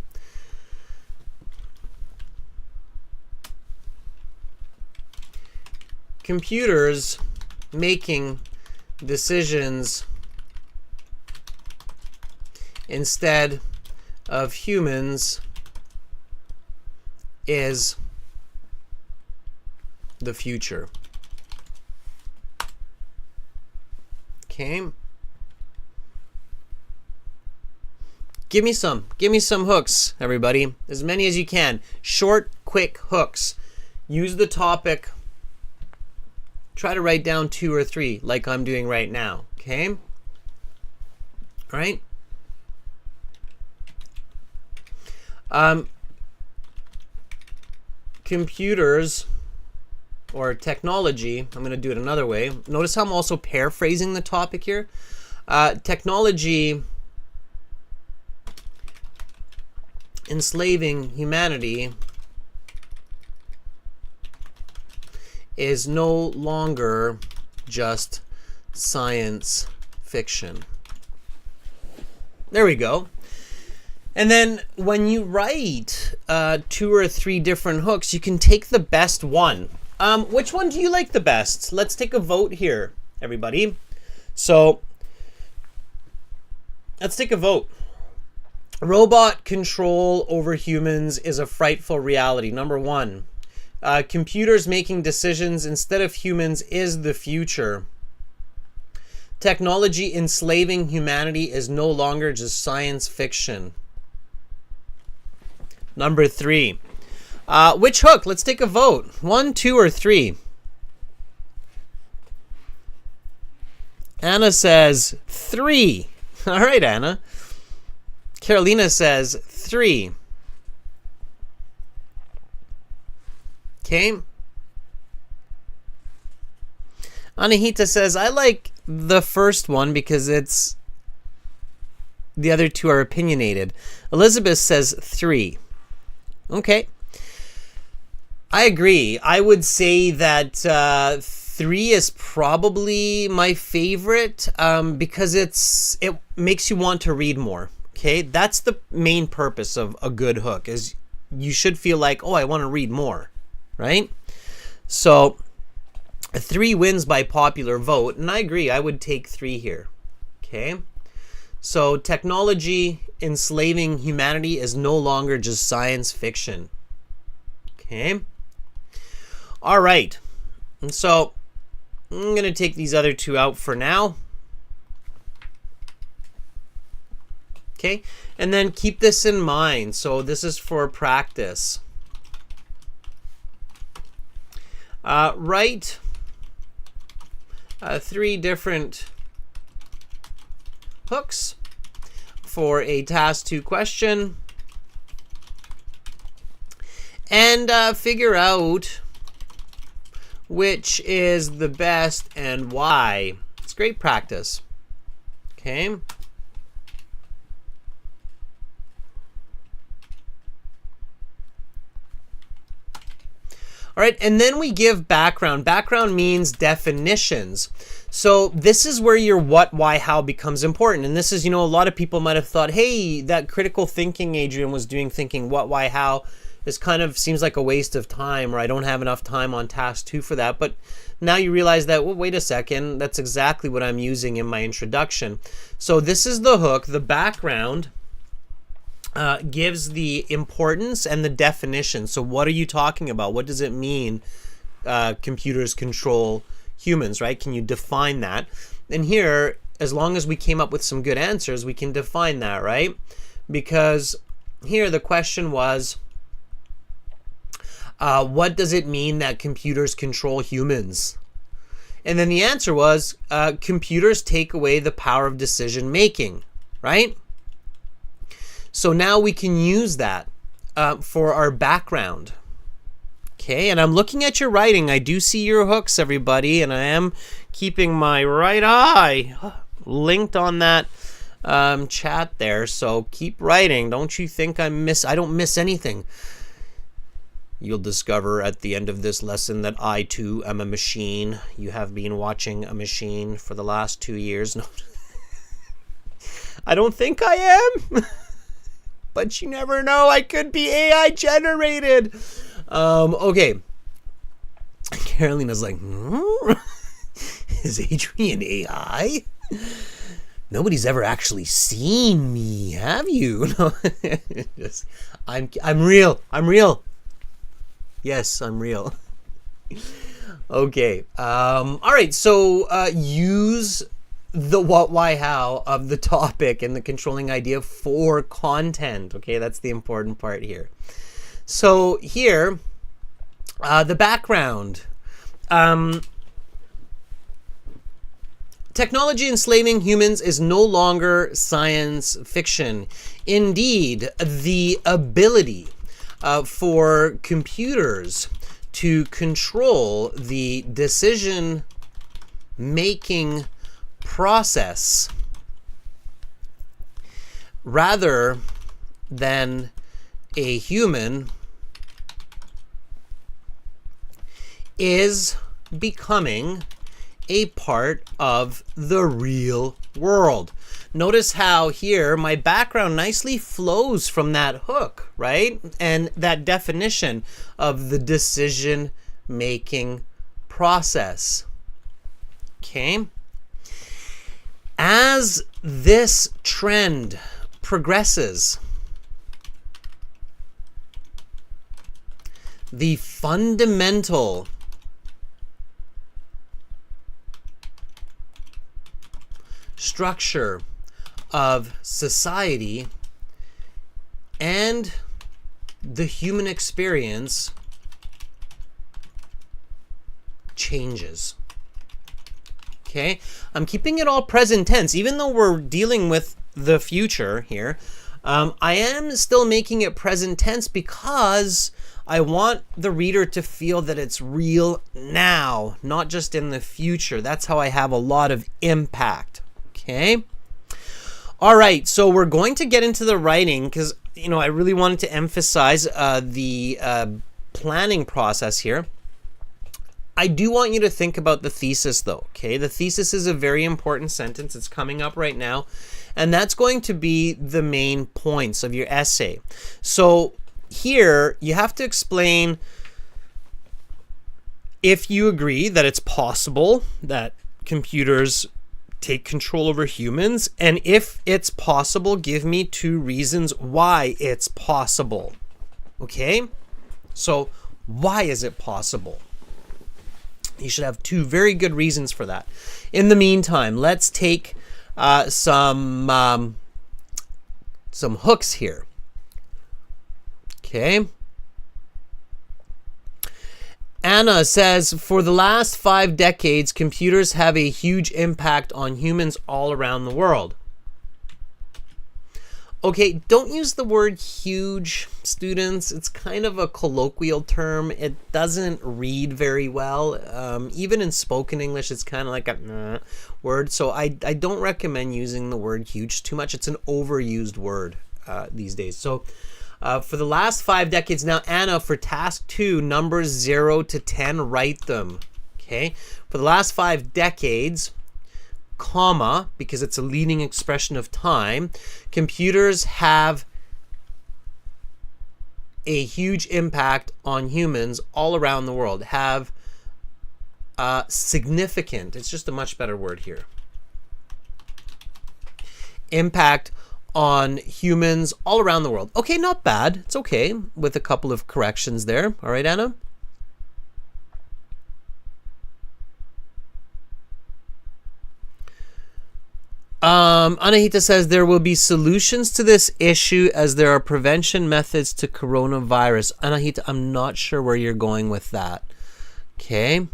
Computers making decisions instead of humans is the future. Okay? Give me some hooks, everybody. As many as you can. Short, quick hooks. Use the topic. Try to write down 2 or 3 like I'm doing right now. Okay? All right? Computers or technology, I'm going to do it another way. Notice how I'm also paraphrasing the topic here. Technology enslaving humanity is no longer just science fiction. There we go. And then when you write 2 or 3 different hooks, you can take the best one. Which one do you like the best? Let's take a vote here, everybody. So let's take a vote. Robot control over humans is a frightful reality. Number 1. Computers making decisions instead of humans is the future. Technology enslaving humanity is no longer just science fiction. Number 3. Which hook? Let's take a vote. 1, 2, or 3. Anna says 3. All right, Anna. Carolina says 3. Okay. Anahita says, I like the first one because the other 2 are opinionated. Elizabeth says 3. Okay. I agree. I would say that 3 is probably my favorite because it makes you want to read more. Okay, that's the main purpose of a good hook, is you should feel like, oh, I want to read more, right? So 3 wins by popular vote, and I agree, I would take 3 here. Okay, so technology enslaving humanity is no longer just science fiction. Okay, all right, and so I'm gonna take these other 2 out for now. Okay, and then keep this in mind. So this is for practice. Write 3 different hooks for a task 2 question, and figure out which is the best and why. It's great practice. Okay. All right, and then we give background. Background means definitions. So this is where your what, why, how becomes important. And this is, a lot of people might have thought, hey, that critical thinking Adrian was doing, thinking what, why, how, this kind of seems like a waste of time, or I don't have enough time on task 2 for that. But now you realize that, well, wait a second, that's exactly what I'm using in my introduction. So this is the hook, the background. Gives the importance and the definition. So what are you talking about? What does it mean computers control humans, right? Can you define that? And here, as long as we came up with some good answers, we can define that, right? Because here the question was, what does it mean that computers control humans? And then the answer was, computers take away the power of decision making, right? So now we can use that for our background. Okay, and I'm looking at your writing. I do see your hooks, everybody, and I am keeping my right eye linked on that chat there. So keep writing. Don't you think I don't miss anything. You'll discover at the end of this lesson that I too am a machine. You have been watching a machine for the last 2 years. No, I don't think I am. But you never know. I could be AI generated. Okay. Carolina's like, is Adrian AI? Nobody's ever actually seen me, have you? No, just, I'm real. I'm real. Yes, I'm real. Okay. All right. So use the what, why, how of the topic and the controlling idea for content. Okay, that's the important part here. So here, the background. Technology enslaving humans is no longer science fiction. Indeed, the ability for computers to control the decision-making process rather than a human is becoming a part of the real world. Notice how here my background nicely flows from that hook, right? And that definition of the decision-making process. Okay? As this trend progresses, the fundamental structure of society and the human experience changes. Okay, I'm keeping it all present tense, even though we're dealing with the future here. I am still making it present tense because I want the reader to feel that it's real now, not just in the future. That's how I have a lot of impact. Okay. All right. So we're going to get into the writing because, you know, I really wanted to emphasize the planning process here. I do want you to think about the thesis, though. Okay. The thesis is a very important sentence. It's coming up right now. And that's going to be the main points of your essay. So here you have to explain if you agree that it's possible that computers take control over humans, and if it's possible, give me 2 reasons why it's possible. Okay? So why is it possible? You should have 2 very good reasons for that. In the meantime, let's take some hooks here. Okay. Anna says, for the last 5 decades, computers have a huge impact on humans all around the world. Okay, don't use the word huge, students. It's kind of a colloquial term. It doesn't read very well. Even in spoken English, it's kind of like a word. So I don't recommend using the word huge too much. It's an overused word these days. So for the last 5 decades now, Anna, for task 2, numbers 0 to 10, write them. Okay, for the last 5 decades, comma, because it's a leading expression of time, computers have a huge impact on humans all around the world. Have significant, it's just a much better word here, impact on humans all around the world. Okay, not bad. It's okay with a couple of corrections there. All right, Anna? Anahita says there will be solutions to this issue as there are prevention methods to coronavirus. Anahita, I'm not sure where you're going with that. Okay.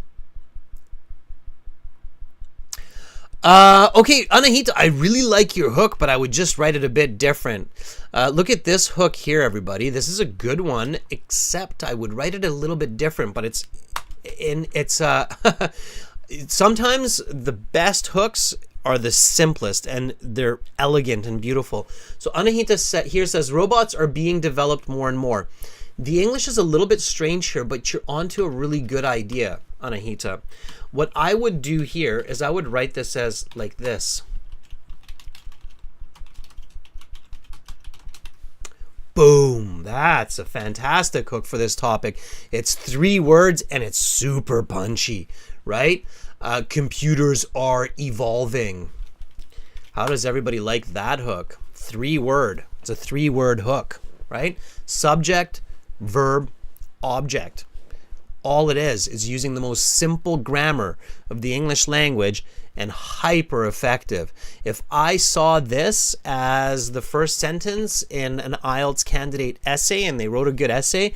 Okay, Anahita, I really like your hook, but I would just write it a bit different. Look at this hook here, everybody. This is a good one, except I would write it a little bit different, but it's sometimes the best hooks are the simplest and they're elegant and beautiful. So Anahita here says robots are being developed more and more. The English is a little bit strange here, but you're onto a really good idea, Anahita. What I would do here is I would write this as like this. Boom. That's a fantastic hook for this topic. It's 3 words and it's super punchy, right? Computers are evolving. How does everybody like that hook? 3-word. It's a 3-word hook, right? Subject, verb, object. All it is using the most simple grammar of the English language and hyper effective. If I saw this as the first sentence in an IELTS candidate essay and they wrote a good essay,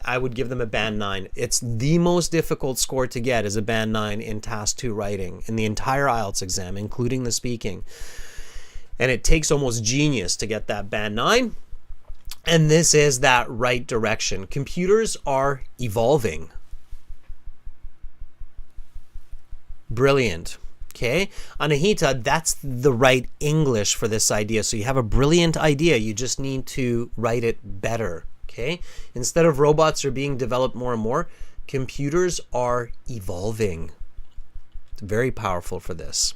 I would give them a band 9. It's the most difficult score to get is a band 9 in task 2 writing in the entire IELTS exam, including the speaking. And it takes almost genius to get that band 9. And this is that right direction. Computers are evolving. Brilliant. Okay, Anahita, that's the right English for this idea. So you have a brilliant idea. You just need to write it better. Okay, instead of robots are being developed more and more, computers are evolving. It's very powerful for this.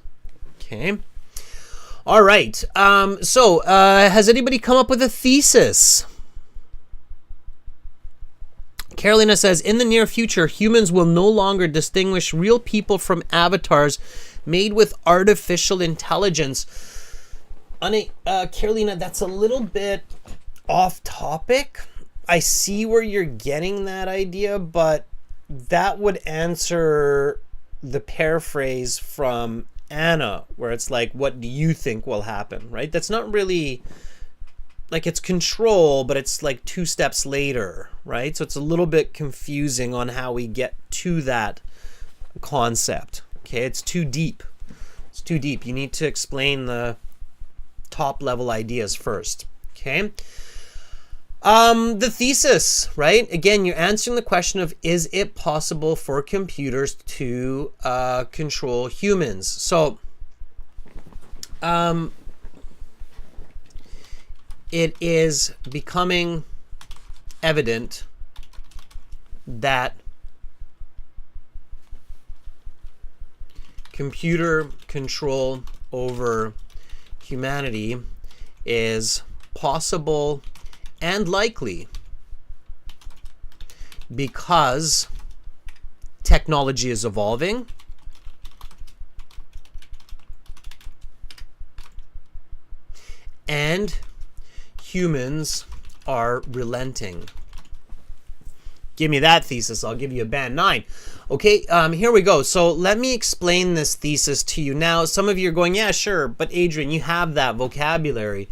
Okay. All right. Has anybody come up with a thesis? Carolina says, in the near future, humans will no longer distinguish real people from avatars made with artificial intelligence. Carolina, that's a little bit off topic. I see where you're getting that idea, but that would answer the paraphrase from Anna, where it's like, what do you think will happen, right? That's not really, like, it's control, but it's like 2 steps later, right? So it's a little bit confusing on how we get to that concept. Okay, it's too deep. It's too deep. You need to explain the top level ideas first. Okay. The thesis, right? Again, you're answering the question of, is it possible for computers to control humans? So, it is becoming evident that computer control over humanity is possible and likely because technology is evolving and humans are relenting. Give me that thesis, I'll give you a band 9. Okay, here we go. So let me explain this thesis to you. Now, some of you are going, yeah, sure, but Adrian, you have that vocabulary.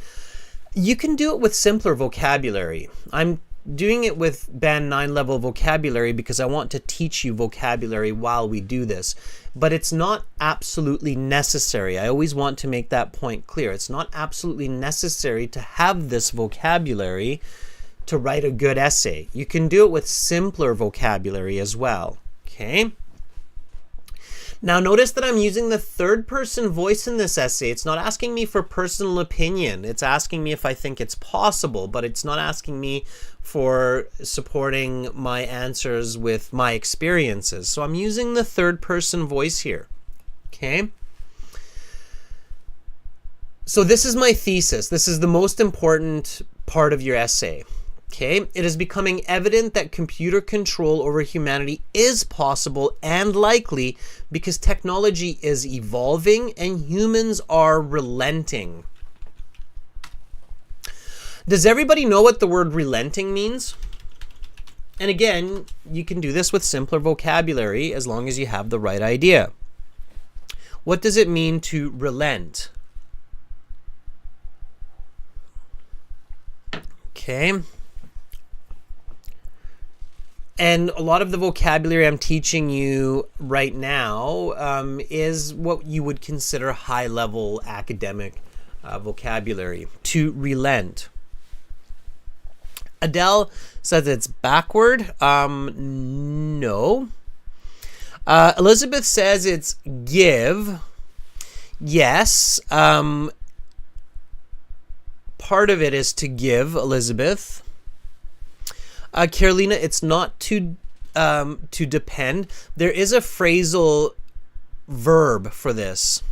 You can do it with simpler vocabulary. I'm doing it with band 9 level vocabulary because I want to teach you vocabulary while we do this. But it's not absolutely necessary. I always want to make that point clear. It's not absolutely necessary to have this vocabulary to write a good essay. You can do it with simpler vocabulary as well. Okay. Now notice that I'm using the 3rd person voice in this essay. It's not asking me for personal opinion. It's asking me if I think it's possible, but it's not asking me for supporting my answers with my experiences. So I'm using the 3rd person voice here. Okay. So this is my thesis. This is the most important part of your essay. Okay, it is becoming evident that computer control over humanity is possible and likely because technology is evolving and humans are relenting. Does everybody know what the word relenting means? And again, you can do this with simpler vocabulary as long as you have the right idea. What does it mean to relent? Okay. And a lot of the vocabulary I'm teaching you right now is what you would consider high-level academic vocabulary. To relent. Adele says it's backward. No. Elizabeth says it's give. Yes. Part of it is to give, Elizabeth. Carolina, it's not to depend. There is a phrasal verb for this.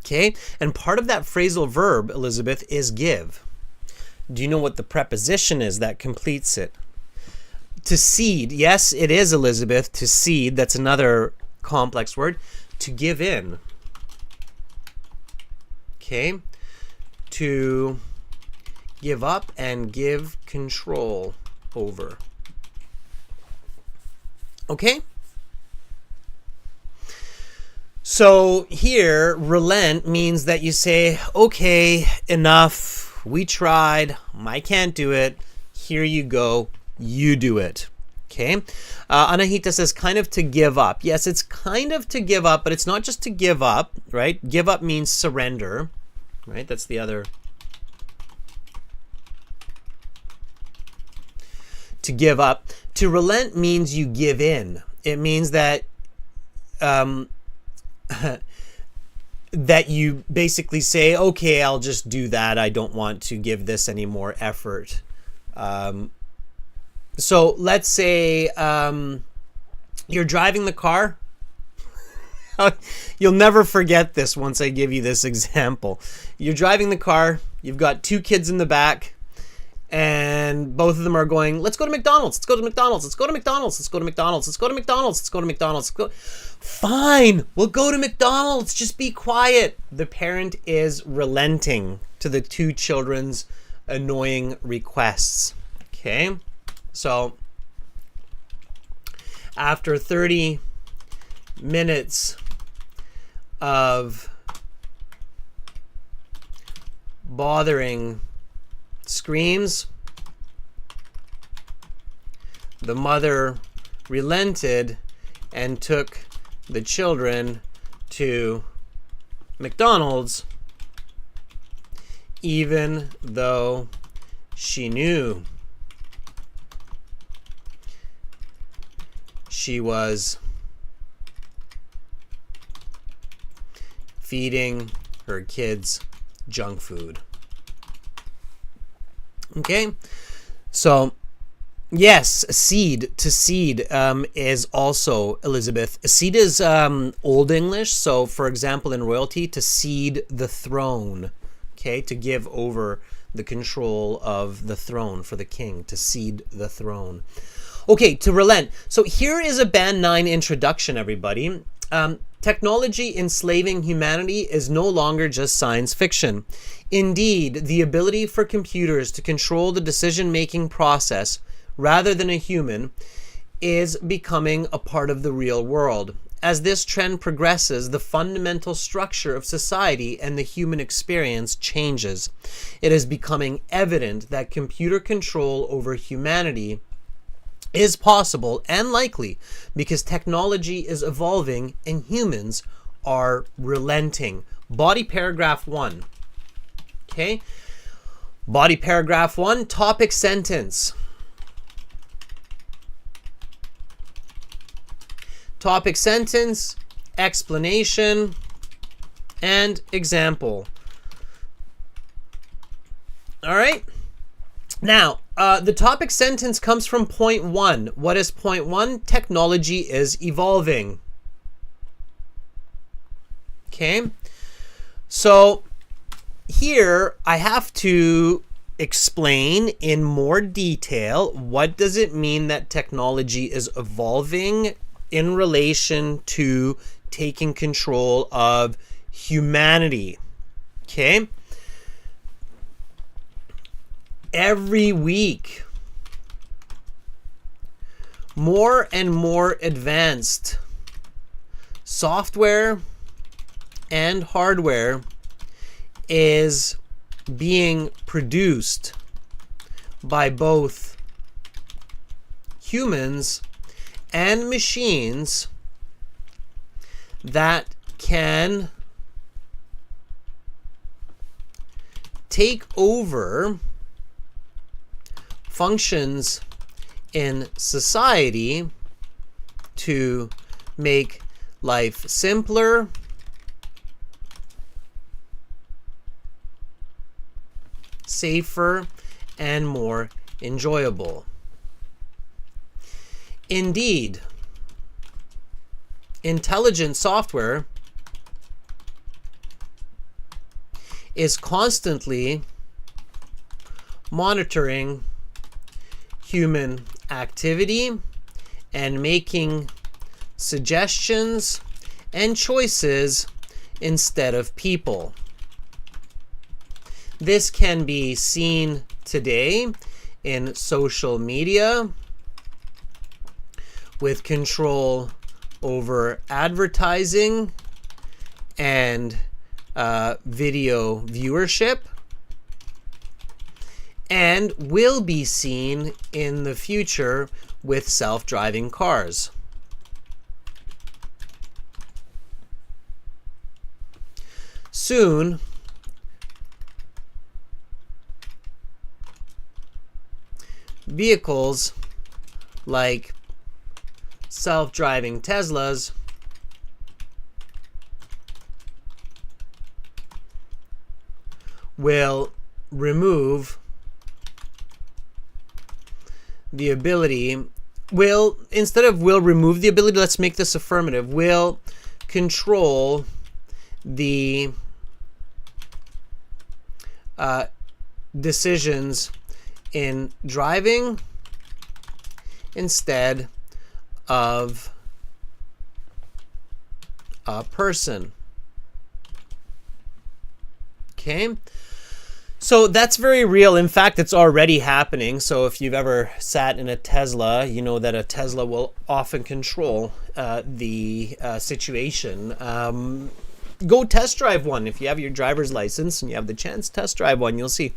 Okay, and part of that phrasal verb, Elizabeth, is give. Do you know what the preposition is that completes it? To cede. Yes, it is, Elizabeth. To cede. That's another complex word. To give in. Okay. To give up and give control over. Okay? So here, relent means that you say, okay, enough. We tried. I can't do it. Here you go. You do it. Okay? Anahita says kind of to give up. Yes, it's kind of to give up, but it's not just to give up, right? Give up means surrender, right? That's the other. To give up. To relent means you give in. It means that that you basically say, okay, I'll just do that. I don't want to give this any more effort. So let's say you're driving the car. You'll never forget this once I give you this example. You're driving the car. You've got two kids in the back. And both of them are going, let's go to McDonald's. Let's go to McDonald's. Let's go to McDonald's. Let's go to McDonald's. Let's go to McDonald's. Let's go to McDonald's. Let's go. Fine. We'll go to McDonald's. Just be quiet. The parent is relenting to the two children's annoying requests. Okay. So after 30 minutes of bothering screams, the mother relented and took the children to McDonald's, even though she knew she was feeding her kids junk food. Okay, so yes, cede, to cede is also, Elizabeth. Cede is Old English. So, for example, in royalty, to cede the throne. Okay, to give over the control of the throne for the king, to cede the throne. Okay, to relent. So here is a Band 9 introduction, everybody. Technology enslaving humanity is no longer just science fiction. Indeed, the ability for computers to control the decision-making process rather than a human is becoming a part of the real world. As this trend progresses, the fundamental structure of society and the human experience changes. It is becoming evident that computer control over humanity is possible and likely because technology is evolving and humans are relenting. Body paragraph 1. Okay? Body paragraph 1, topic sentence. Topic sentence, explanation, and example. All right? Now, the topic sentence comes from point 1. What is point 1? Technology is evolving. Okay? So, here I have to explain in more detail what does it mean that technology is evolving in relation to taking control of humanity. Okay? Every week, more and more advanced software and hardware is being produced by both humans and machines that can take over functions in society to make life simpler safer, and more enjoyable. Indeed, intelligent software is constantly monitoring human activity and making suggestions and choices instead of people. This can be seen today in social media with control over advertising and video viewership, and will be seen in the future with self-driving cars. Soon, vehicles like self-driving Teslas will remove the ability, let's make this affirmative, will control the decisions in driving instead of a person. Okay? So that's very real. In fact, it's already happening. So if you've ever sat in a Tesla, you know that a Tesla will often control the situation. Go test drive one. If you have your driver's license and you have the chance, test drive one. You'll see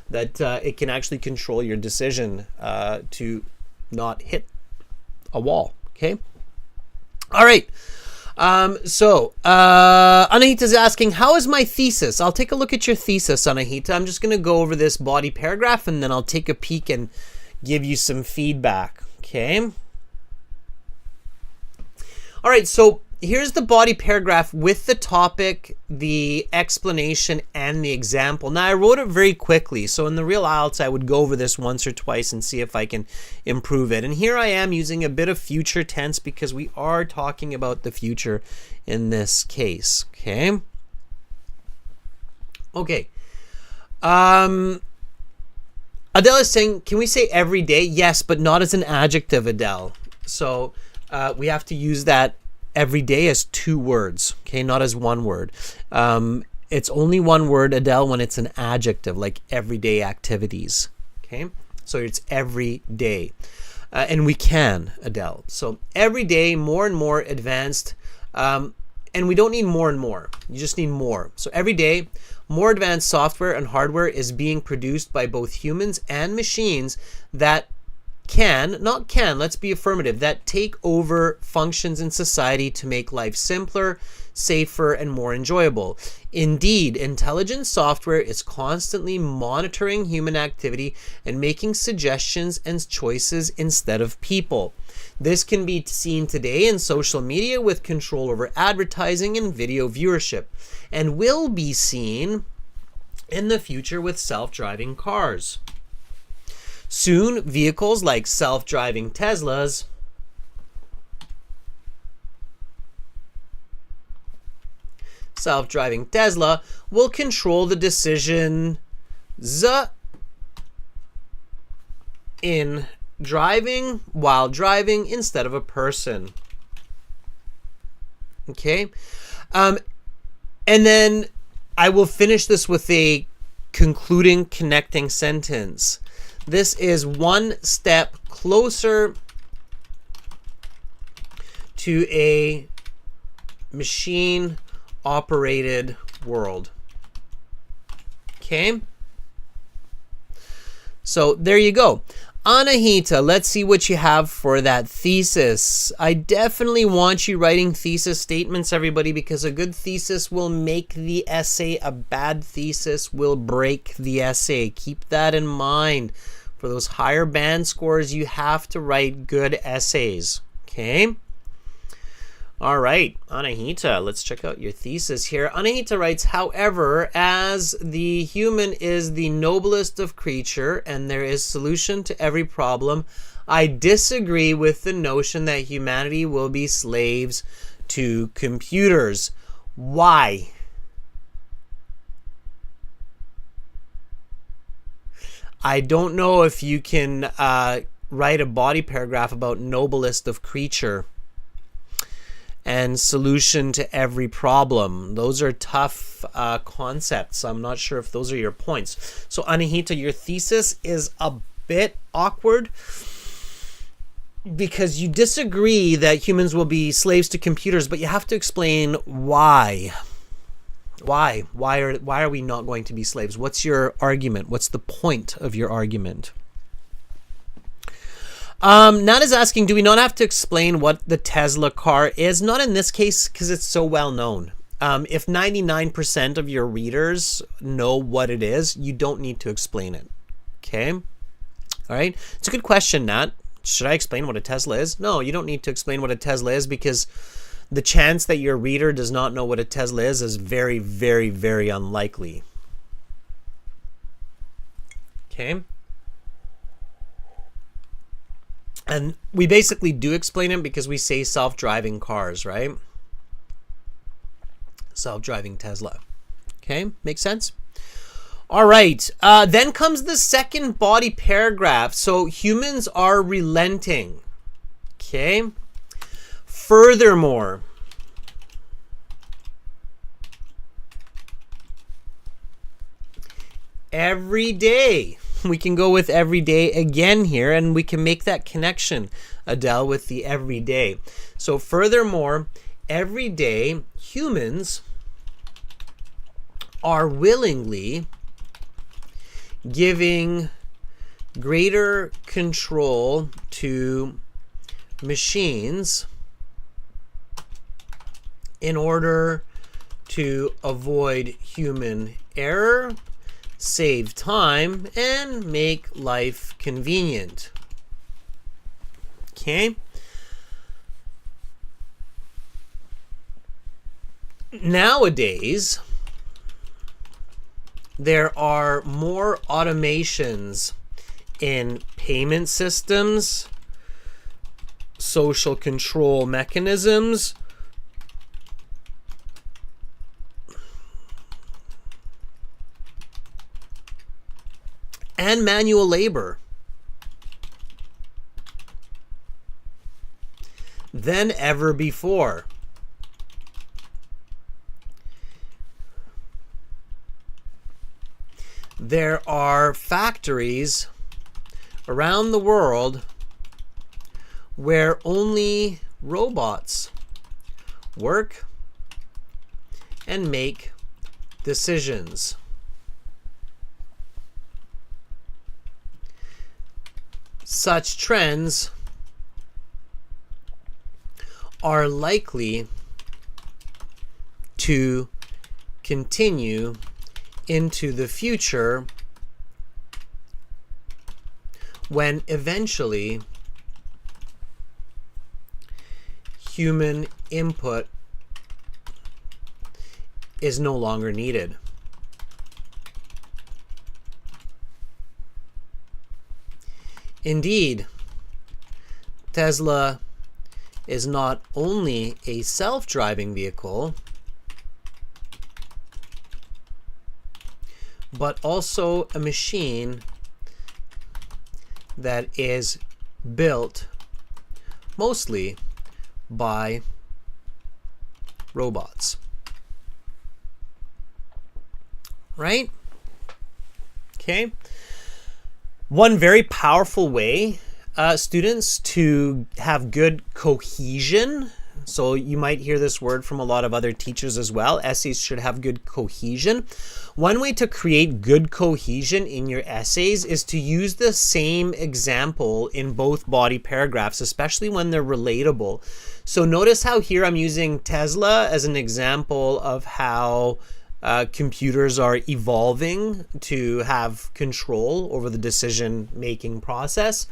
that it can actually control your decision to not hit a wall. Okay? All right. Anahita's asking, how is my thesis? I'll take a look at your thesis, Anahita. I'm just going to go over this body paragraph and then I'll take a peek and give you some feedback. Okay. All right. So here's the body paragraph with the topic, the explanation, and the example. Now, I wrote it very quickly. So in the real IELTS, I would go over this once or twice and see if I can improve it. And here I am using a bit of future tense because we are talking about the future in this case. Okay. Okay. Adele is saying, can we say every day? Yes, but not as an adjective, Adele. So we have to use that every day as two words, okay, not as one word. It's only one word, Adele, when it's an adjective, like everyday activities, okay? So it's every day. And we can, Adele. So every day, more and more advanced, and we don't need more and more. You just need more. So every day, more advanced software and hardware is being produced by both humans and machines that let's be affirmative, that take over functions in society to make life simpler, safer, and more enjoyable. Indeed, intelligent software is constantly monitoring human activity and making suggestions and choices instead of people. This can be seen today in social media with control over advertising and video viewership, and will be seen in the future with self-driving cars. Soon, vehicles like self-driving Teslas will control the decisions in driving while driving instead of a person. Okay? And then I will finish this with a concluding connecting sentence. This is one step closer to a machine-operated world. Okay? So there you go. Anahita, let's see what you have for that thesis. I definitely want you writing thesis statements, everybody, because a good thesis will make the essay. A bad thesis will break the essay. Keep that in mind. For those higher band scores, you have to write good essays. Okay? All right, Anahita, let's check out your thesis here. Anahita writes, however, as the human is the noblest of creature and there is solution to every problem, I disagree with the notion that humanity will be slaves to computers. Why? I don't know if you can write a body paragraph about noblest of creature and solution to every problem. Those are tough concepts. I'm not sure if those are your points. So Anahita, your thesis is a bit awkward because you disagree that humans will be slaves to computers, but you have to explain why. Why are we not going to be slaves? What's your argument? What's the point of your argument? Nat is asking, do we not have to explain what the Tesla car is? Not in this case, because it's so well known. If 99% of your readers know what it is, you don't need to explain it. Okay? All right? It's a good question, Nat. Should I explain what a Tesla is? No, you don't need to explain what a Tesla is because the chance that your reader does not know what a Tesla is very, very, very unlikely. Okay? And we basically do explain it because we say self-driving cars, right? Self-driving Tesla. Okay, makes sense? All right, then comes the second body paragraph. So humans are relenting. Okay. Furthermore, every day. We can go with every day again here, and we can make that connection, Adele, with the everyday. So furthermore, every day humans are willingly giving greater control to machines in order to avoid human error, save time, and make life convenient. Okay? Nowadays, there are more automations in payment systems, social control mechanisms, and manual labor than ever before. There are factories around the world where only robots work and make decisions. Such trends are likely to continue into the future when eventually human input is no longer needed. Indeed, Tesla is not only a self-driving vehicle, but also a machine that is built mostly by robots. Right? Okay. One very powerful way, students, to have good cohesion. So you might hear this word from a lot of other teachers as well. Essays should have good cohesion. One way to create good cohesion in your essays is to use the same example in both body paragraphs, especially when they're relatable. So notice how here I'm using Tesla as an example of how computers are evolving to have control over the decision-making process.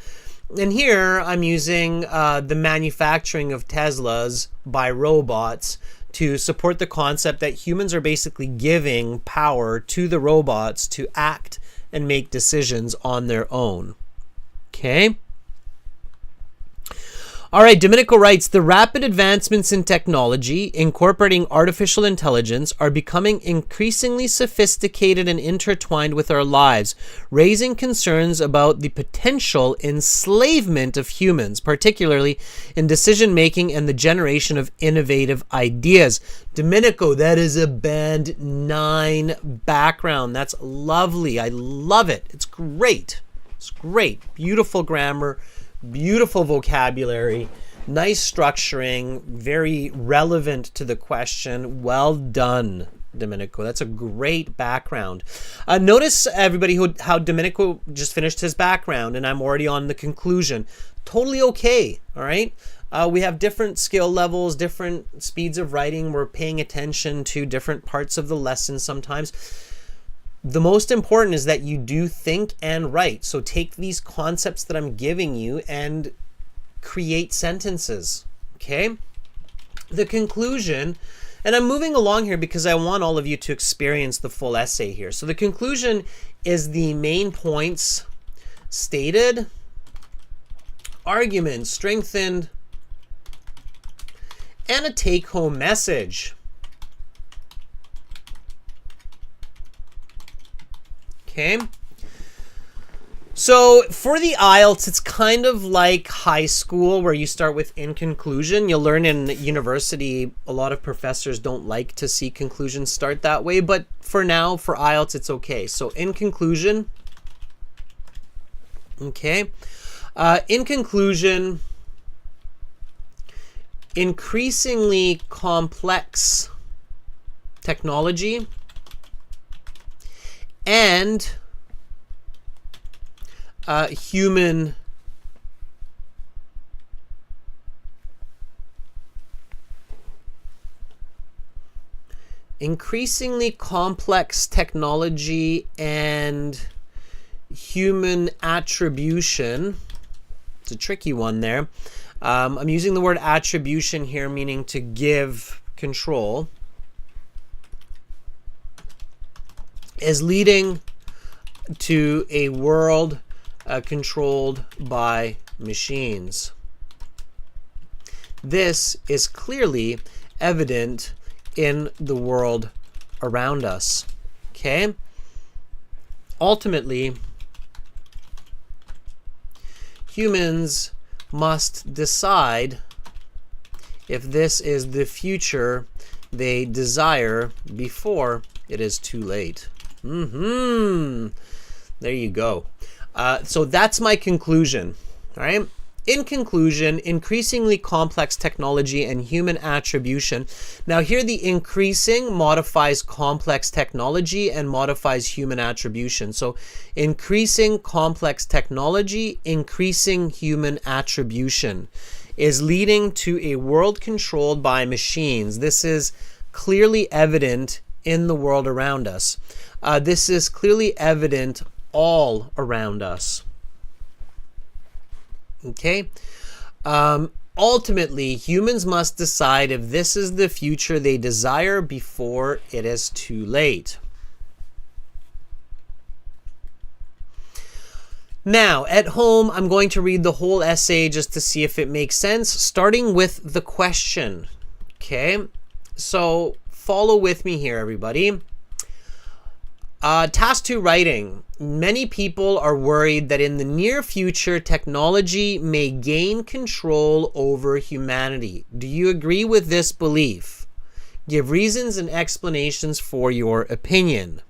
And here I'm using the manufacturing of Teslas by robots to support the concept that humans are basically giving power to the robots to act and make decisions on their own. Okay? All right, Domenico writes, the rapid advancements in technology, incorporating artificial intelligence, are becoming increasingly sophisticated and intertwined with our lives, raising concerns about the potential enslavement of humans, particularly in decision-making and the generation of innovative ideas. Domenico, that is a Band 9 background. That's lovely. I love it. It's great. It's great. Beautiful grammar. Beautiful vocabulary, nice structuring, very relevant to the question. Well done, Domenico. That's a great background. Notice, everybody, how Domenico just finished his background, and I'm already on the conclusion. Totally okay, all right? We have different skill levels, different speeds of writing. We're paying attention to different parts of the lesson sometimes. The most important is that you do think and write. So take these concepts that I'm giving you and create sentences, okay? The conclusion, and I'm moving along here because I want all of you to experience the full essay here. So the conclusion is the main points stated, arguments strengthened, and a take-home message. Okay, so for the IELTS, it's kind of like high school where you start with in conclusion. You'll learn in university, a lot of professors don't like to see conclusions start that way, but for now, for IELTS, it's okay. So in conclusion, okay, in conclusion, increasingly complex technology and human increasingly complex technology and human attribution. It's a tricky one there. I'm using the word attribution here, meaning to give control, is leading to a world controlled by machines. This is clearly evident in the world around us. Okay? Ultimately, humans must decide if this is the future they desire before it is too late. There you go. So that's my conclusion. All right. In conclusion, increasingly complex technology and human attribution. Now here the increasing modifies complex technology and modifies human attribution. So increasing complex technology, increasing human attribution is leading to a world controlled by machines. This is clearly evident in the world around us. This is clearly evident all around us. Okay? Ultimately, humans must decide if this is the future they desire before it is too late. Now, at home, I'm going to read the whole essay just to see if it makes sense, starting with the question. Okay? So, follow with me here, everybody. Task 2, writing. Many people are worried that in the near future, technology may gain control over humanity. Do you agree with this belief? Give reasons and explanations for your opinion.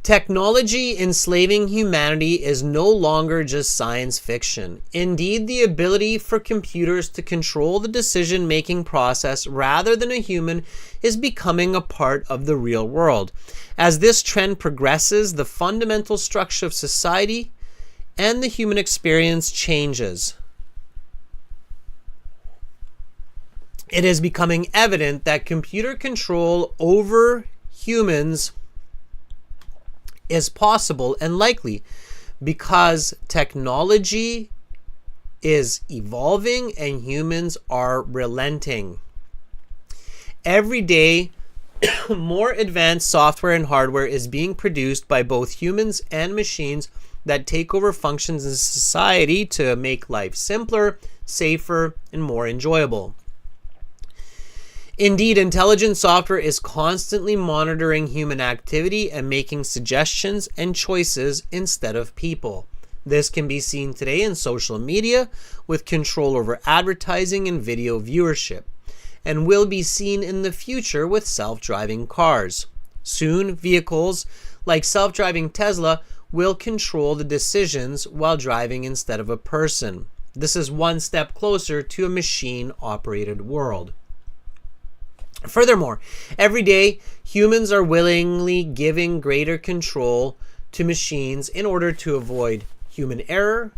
Technology enslaving humanity is no longer just science fiction. Indeed, the ability for computers to control the decision-making process rather than a human is becoming a part of the real world. As this trend progresses, the fundamental structure of society and the human experience changes. It is becoming evident that computer control over humans is possible and likely because technology is evolving and humans are relenting. Every day, more advanced software and hardware is being produced by both humans and machines that take over functions in society to make life simpler, safer, and more enjoyable. Indeed, intelligent software is constantly monitoring human activity and making suggestions and choices instead of people. This can be seen today in social media with control over advertising and video viewership, and will be seen in the future with self-driving cars. Soon, vehicles like self-driving Tesla will control the decisions while driving instead of a person. This is one step closer to a machine-operated world. Furthermore, every day, humans are willingly giving greater control to machines in order to avoid human error,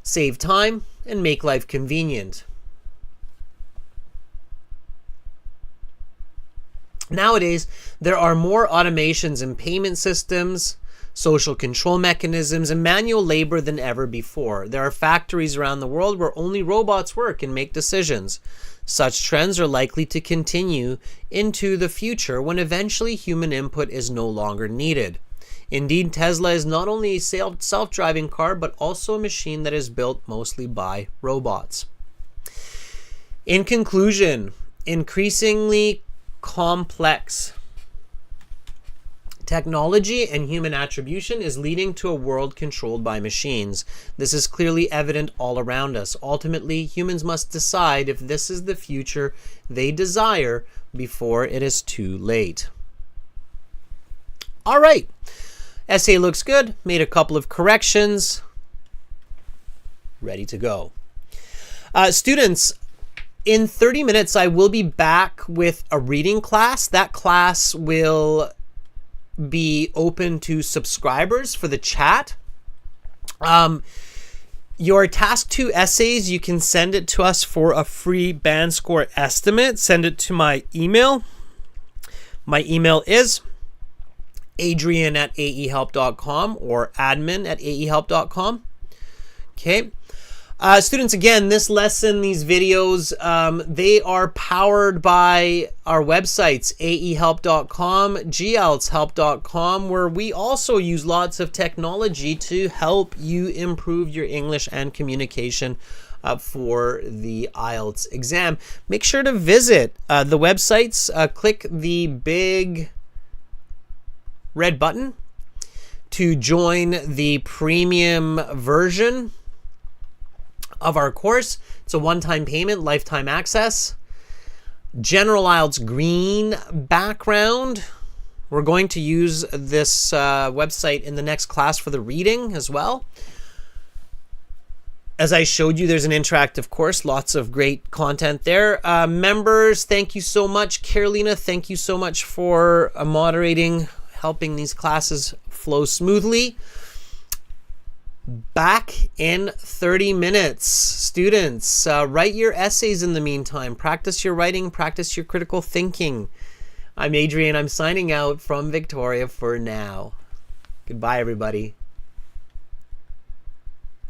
save time, and make life convenient. Nowadays, there are more automations in payment systems, social control mechanisms, and manual labor than ever before. There are factories around the world where only robots work and make decisions. Such trends are likely to continue into the future when eventually human input is no longer needed. Indeed, Tesla is not only a self-driving car, but also a machine that is built mostly by robots. In conclusion, increasingly complex technology and human attribution is leading to a world controlled by machines. This is clearly evident all around us. Ultimately, humans must decide if this is the future they desire before it is too late. All right. Essay looks good. Made a couple of corrections. Ready to go. Students, in 30 minutes, I will be back with a reading class. That class will be open to subscribers for the chat. Your task 2 essays, you can send it to us for a free band score estimate. Send it to my email. My email is adrian@aehelp.com or admin@aehelp.com. Okay. Students, again, this lesson, these videos, they are powered by our websites, aehelp.com, gltshelp.com, where we also use lots of technology to help you improve your English and communication for the IELTS exam. Make sure to visit the websites. Click the big red button to join the premium version of our course. It's a one-time payment, lifetime access. General IELTS green background. We're going to use this website in the next class for the reading as well. As I showed you, there's an interactive course, lots of great content there. Members, thank you so much. Carolina, thank you so much for moderating, helping these classes flow smoothly. Back in 30 minutes. Students, write your essays in the meantime. Practice your writing, practice your critical thinking. I'm Adrian. I'm signing out from Victoria for now. Goodbye, everybody.